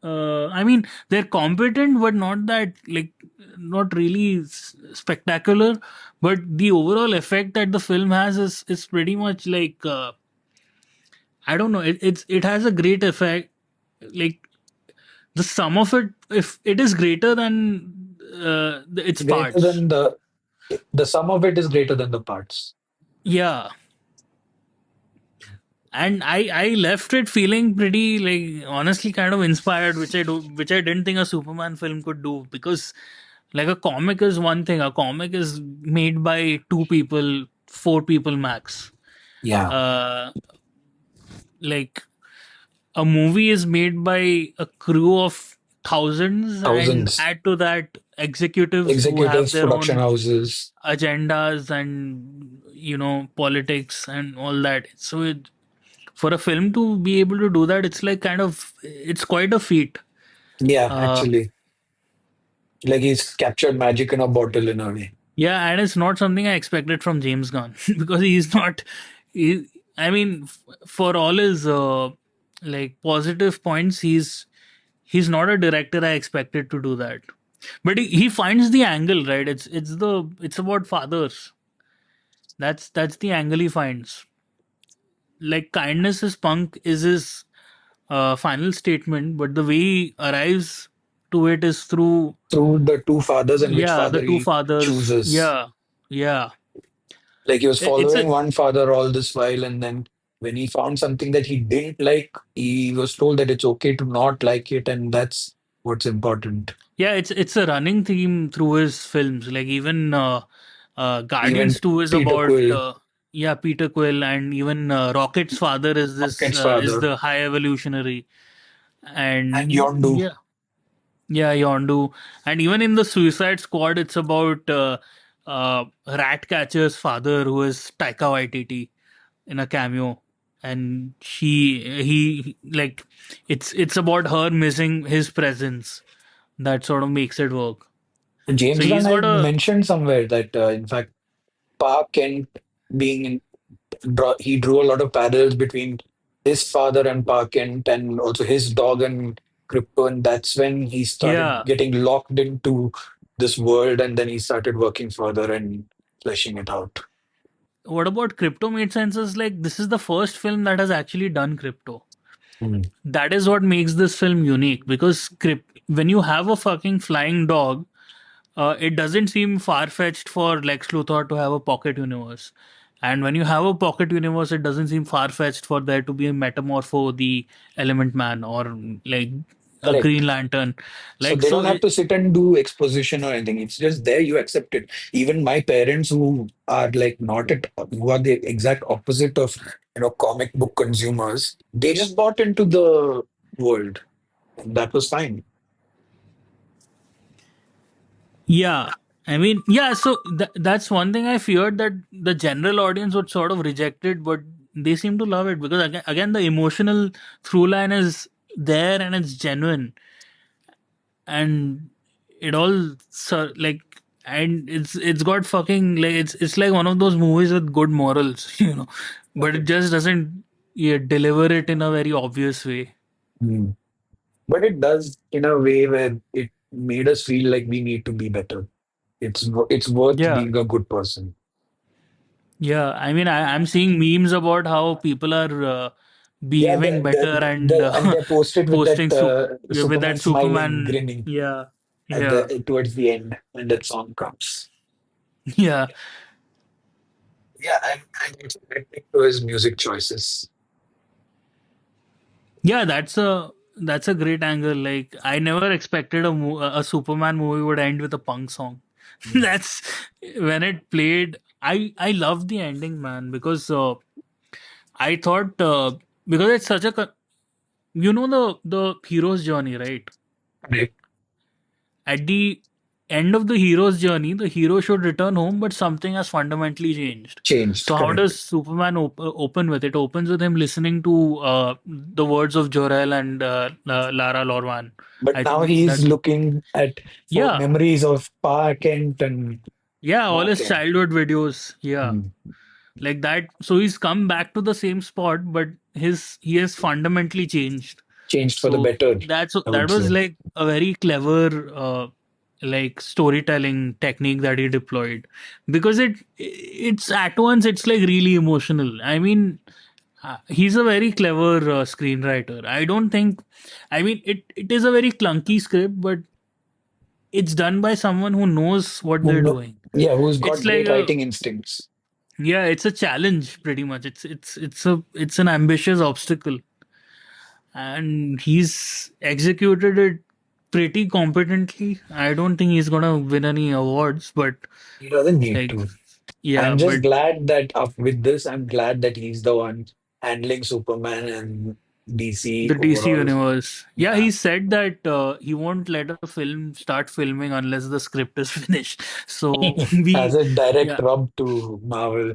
I mean, they're competent, but not that, like, not really spectacular. But the overall effect that the film has is pretty much like, I don't know. It has a great effect. Like the sum of it, if it is greater than its Greater parts. than the sum of it is greater than the parts. Yeah, and I left it feeling pretty, like, honestly kind of inspired, which I didn't think a Superman film could do, because like a comic is one thing. A comic is made by two people, four people max. Yeah, Uh, like a movie is made by a crew of thousands, and thousands, add to that executives who have executives, their production own houses. agendas and politics and all that. So for a film to be able to do that, it's like kind of, it's quite a feat. Yeah, uh actually, like he's captured magic in a bottle in a way. yeah, and it's not something I expected from James Gunn because he's not he, I mean, for all his like positive points, he's not a director I expected to do that. But he finds the angle, right? It's about fathers. That's the angle he finds. Like kindness is punk is his final statement, but the way he arrives to it is through, Through the two fathers and which yeah, the father two he fathers. chooses. Yeah, yeah. Like he was It's a following one father all this while, and then when he found something that he didn't like, he was told that it's okay to not like it, and that's what's important. Yeah, it's a running theme through his films. Like even Even Guardians 2 is Peter about Quill, yeah, Peter Quill, and even Rocket's father Rocket's is father, the high evolutionary, and and Yondu. yeah, Yondu, and even in the Suicide Squad, it's about Ratcatcher's father, who is Taika Waititi in a cameo, and like it's about her missing his presence that sort of makes it work. So James Gunn he's got had a mentioned somewhere that, in fact, Pa Kent being he drew a lot of parallels between his father and Pa Kent, and also his dog and Crypto, and that's when he started yeah. getting locked into this world, and then he started working further and fleshing it out. What about crypto made sense is like this is the first film that has actually done crypto. Mm. That is what makes this film unique because when you have a fucking flying dog, it doesn't seem far fetched for Lex Luthor to have a pocket universe. And when you have a pocket universe, it doesn't seem far fetched for there to be a Metamorpho, the Element Man, or like a Correct. Green Lantern. So Like, they so don't have to sit and do exposition or anything. It's just there, you accept it. Even my parents, who are like not at, who are the exact opposite of, comic book consumers, they just bought into the world. And that was fine. yeah, I mean, yeah, so that's one thing I feared that the general audience would sort of reject it, but they seem to love it because again the emotional through line is there and it's genuine, and it all like, and it's got fucking like it's like one of those movies with good morals, but it Correct. just doesn't, yeah, deliver it in a very obvious way. Mm. But it does in a way where it made us feel like we need to be better. It's worth Yeah, being a good person. yeah. I mean, I'm seeing memes about how people are Yeah, behaving better and and they're posted with that posting with Superman that smiling, Superman. grinning Yeah, at yeah, the towards the end when that song comes. yeah, Yeah, I'm also connecting to his music choices. yeah. That's a great angle. Like I never expected a Superman movie would end with a punk song. Mm. That's when it played. I love the ending, man, because I thought because it's such a the hero's journey, right? Correct. At the end of the hero's journey, the hero should return home, but something has fundamentally changed. Changed, So, how correct. does Superman open with? It opens with him listening to the words of Jor-El and Lara Lorvan. But I now think he's that's, looking at for yeah, memories of Pa Kent and yeah, all Ma his Kent. childhood videos, yeah, Mm. like that. So he's come back to the same spot, but he has fundamentally changed. Changed for the So better, I that would was say. like a very clever like storytelling technique that he deployed because it's at once it's like really emotional. I mean, he's a very clever screenwriter. I don't think, I mean, it is a very clunky script, but it's done by someone who knows what Who they're know, doing. yeah, who's It's got like great a, writing instincts. yeah, it's a challenge pretty much. It's an ambitious obstacle, and he's executed it pretty competently. I don't think he's gonna win any awards, but He doesn't need like, to. yeah, I'm just but glad that with this, I'm glad that he's the one handling Superman and DC the DC overall. universe, yeah, Yeah. he said that he won't let a film start filming unless the script is finished. So As we, a direct yeah, rub to Marvel,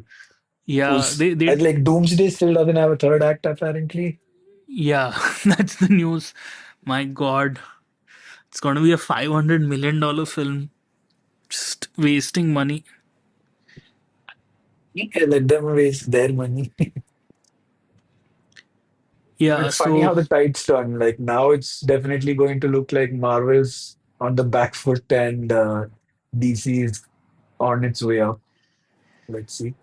yeah, who's they, like Doomsday still doesn't have a third act, apparently. yeah, that's the news. My God, it's gonna be a $500 million film, just wasting money. Yeah, let them waste their money. But Yeah, it's funny how so the tides turn. Like now, it's definitely going to look like Marvel's on the back foot and DC is on its way up. Let's see.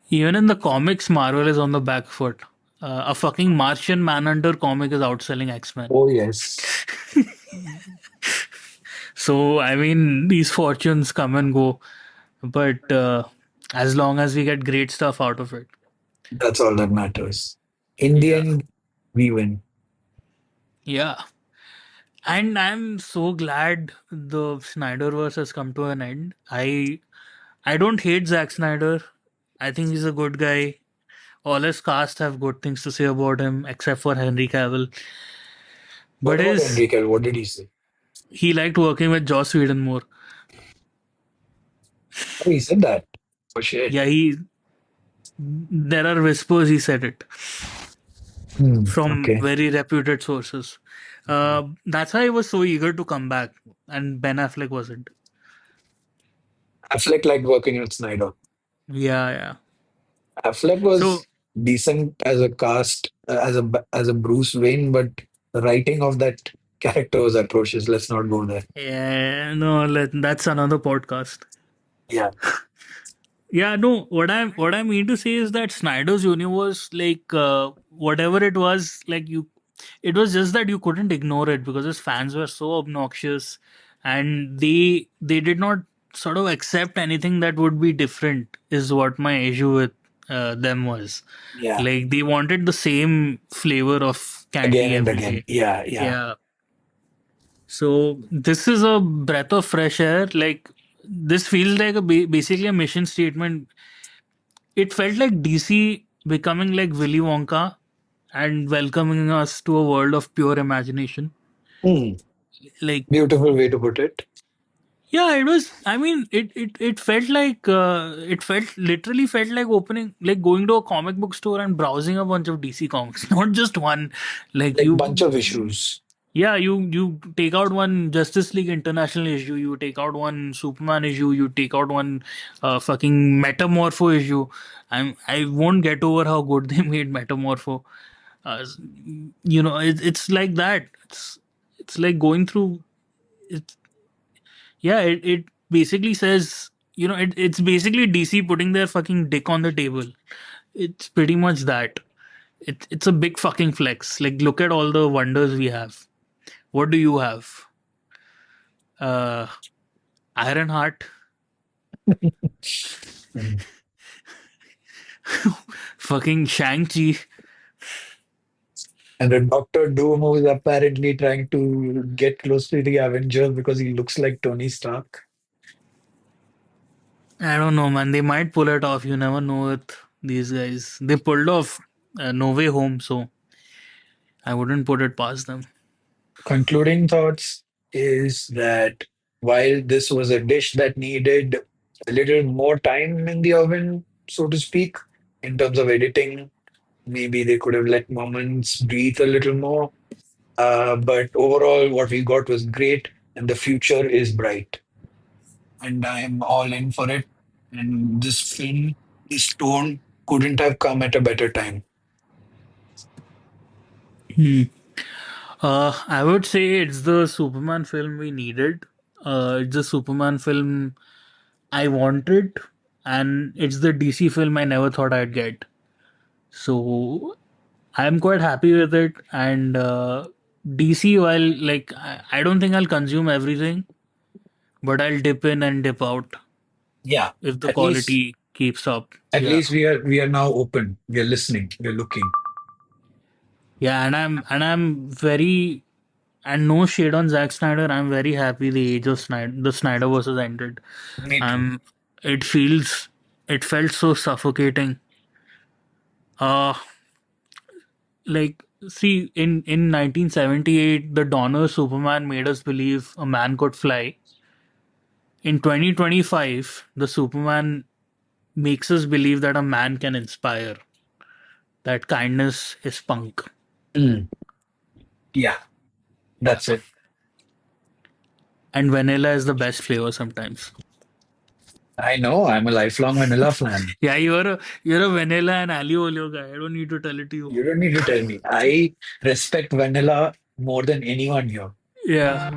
even in the comics, Marvel is on the back foot. A fucking Martian Manhunter comic is outselling X-Men. Oh yes, So I mean, these fortunes come and go, but as long as we get great stuff out of it, that's all that matters. In the yeah, end, we win. yeah. And I'm so glad the Snyderverse has come to an end. I don't hate Zack Snyder. I think he's a good guy. All his cast have good things to say about him, except for Henry Cavill. What But about his Enrique? What did he say? he liked working with Joss Whedon more. Oh, he said that. Oh shit. Yeah, he. There are whispers he said it Hmm, from okay. very reputed sources. That's why he was so eager to come back, and Ben Affleck wasn't. Affleck liked working with Snyder. Yeah, yeah. Affleck So was decent as a cast, as a Bruce Wayne, but the writing of that character was atrocious. Let's not go there. yeah, no, that's another podcast. Yeah. Yeah, no. What I mean to say is that Snyder's universe, like whatever it was, like it was just that you couldn't ignore it because his fans were so obnoxious, and they did not sort of accept anything that would be different. Is what my issue with them was. Yeah. Like they wanted the same flavor of Again candy and every again. day. Yeah, yeah. Yeah. So this is a breath of fresh air. Like this feels like basically a mission statement. It felt like DC becoming like Willy Wonka and welcoming us to a world of pure imagination. Hmm. Like, Beautiful way to put it. yeah, it was. I mean, it felt like it felt literally felt like opening, like going to a comic book store and browsing a bunch of DC comics, not just one. Like Like bunch of issues. yeah, you take out one Justice League International issue, you take out one Superman issue, you take out one fucking Metamorpho issue. I won't get over how good they made Metamorpho. Uh, it's like that. It's like going through. It's yeah. It basically says it's basically DC putting their fucking dick on the table. It's pretty much that. It's a big fucking flex. Like look at all the wonders we have. What do you have? Uh, Ironheart, Hmm. fucking Shang-Chi. And the Doctor Doom who is apparently trying to get close to the Avengers because he looks like Tony Stark. I don't know, man. They might pull it off. You never know with these guys. They pulled off No Way Home, so I wouldn't put it past them. Concluding thoughts is that while this was a dish that needed a little more time in the oven, so to speak, in terms of editing, maybe they could have let moments breathe a little more. But overall, what we got was great, and the future is bright. And I am all in for it. And this film, this tone, couldn't have come at a better time. Hmm. I would say it's the Superman film we needed. It's the Superman film I wanted, and it's the DC film I never thought I'd get. So I'm quite happy with it. And DC, while like I don't think I'll consume everything, but I'll dip in and dip out Yeah, if the at least quality keeps up. at Yeah, least we are now open. We are listening. We are looking. yeah, and I'm very and no shade on Zack Snyder. I'm very happy the age of the Snyder versus ended. Me too. Um, it feels it felt so suffocating. Uh like see in 1978, the Donner Superman made us believe a man could fly. In 2025, the Superman makes us believe that a man can inspire, that kindness is punk. Mm, yeah, that's it. And vanilla is the best flavor sometimes. I know. I'm a lifelong vanilla fan. Yeah, you're a vanilla and alio olio guy. I don't need to tell it to you. You don't need to tell me. I respect vanilla more than anyone here. Yeah.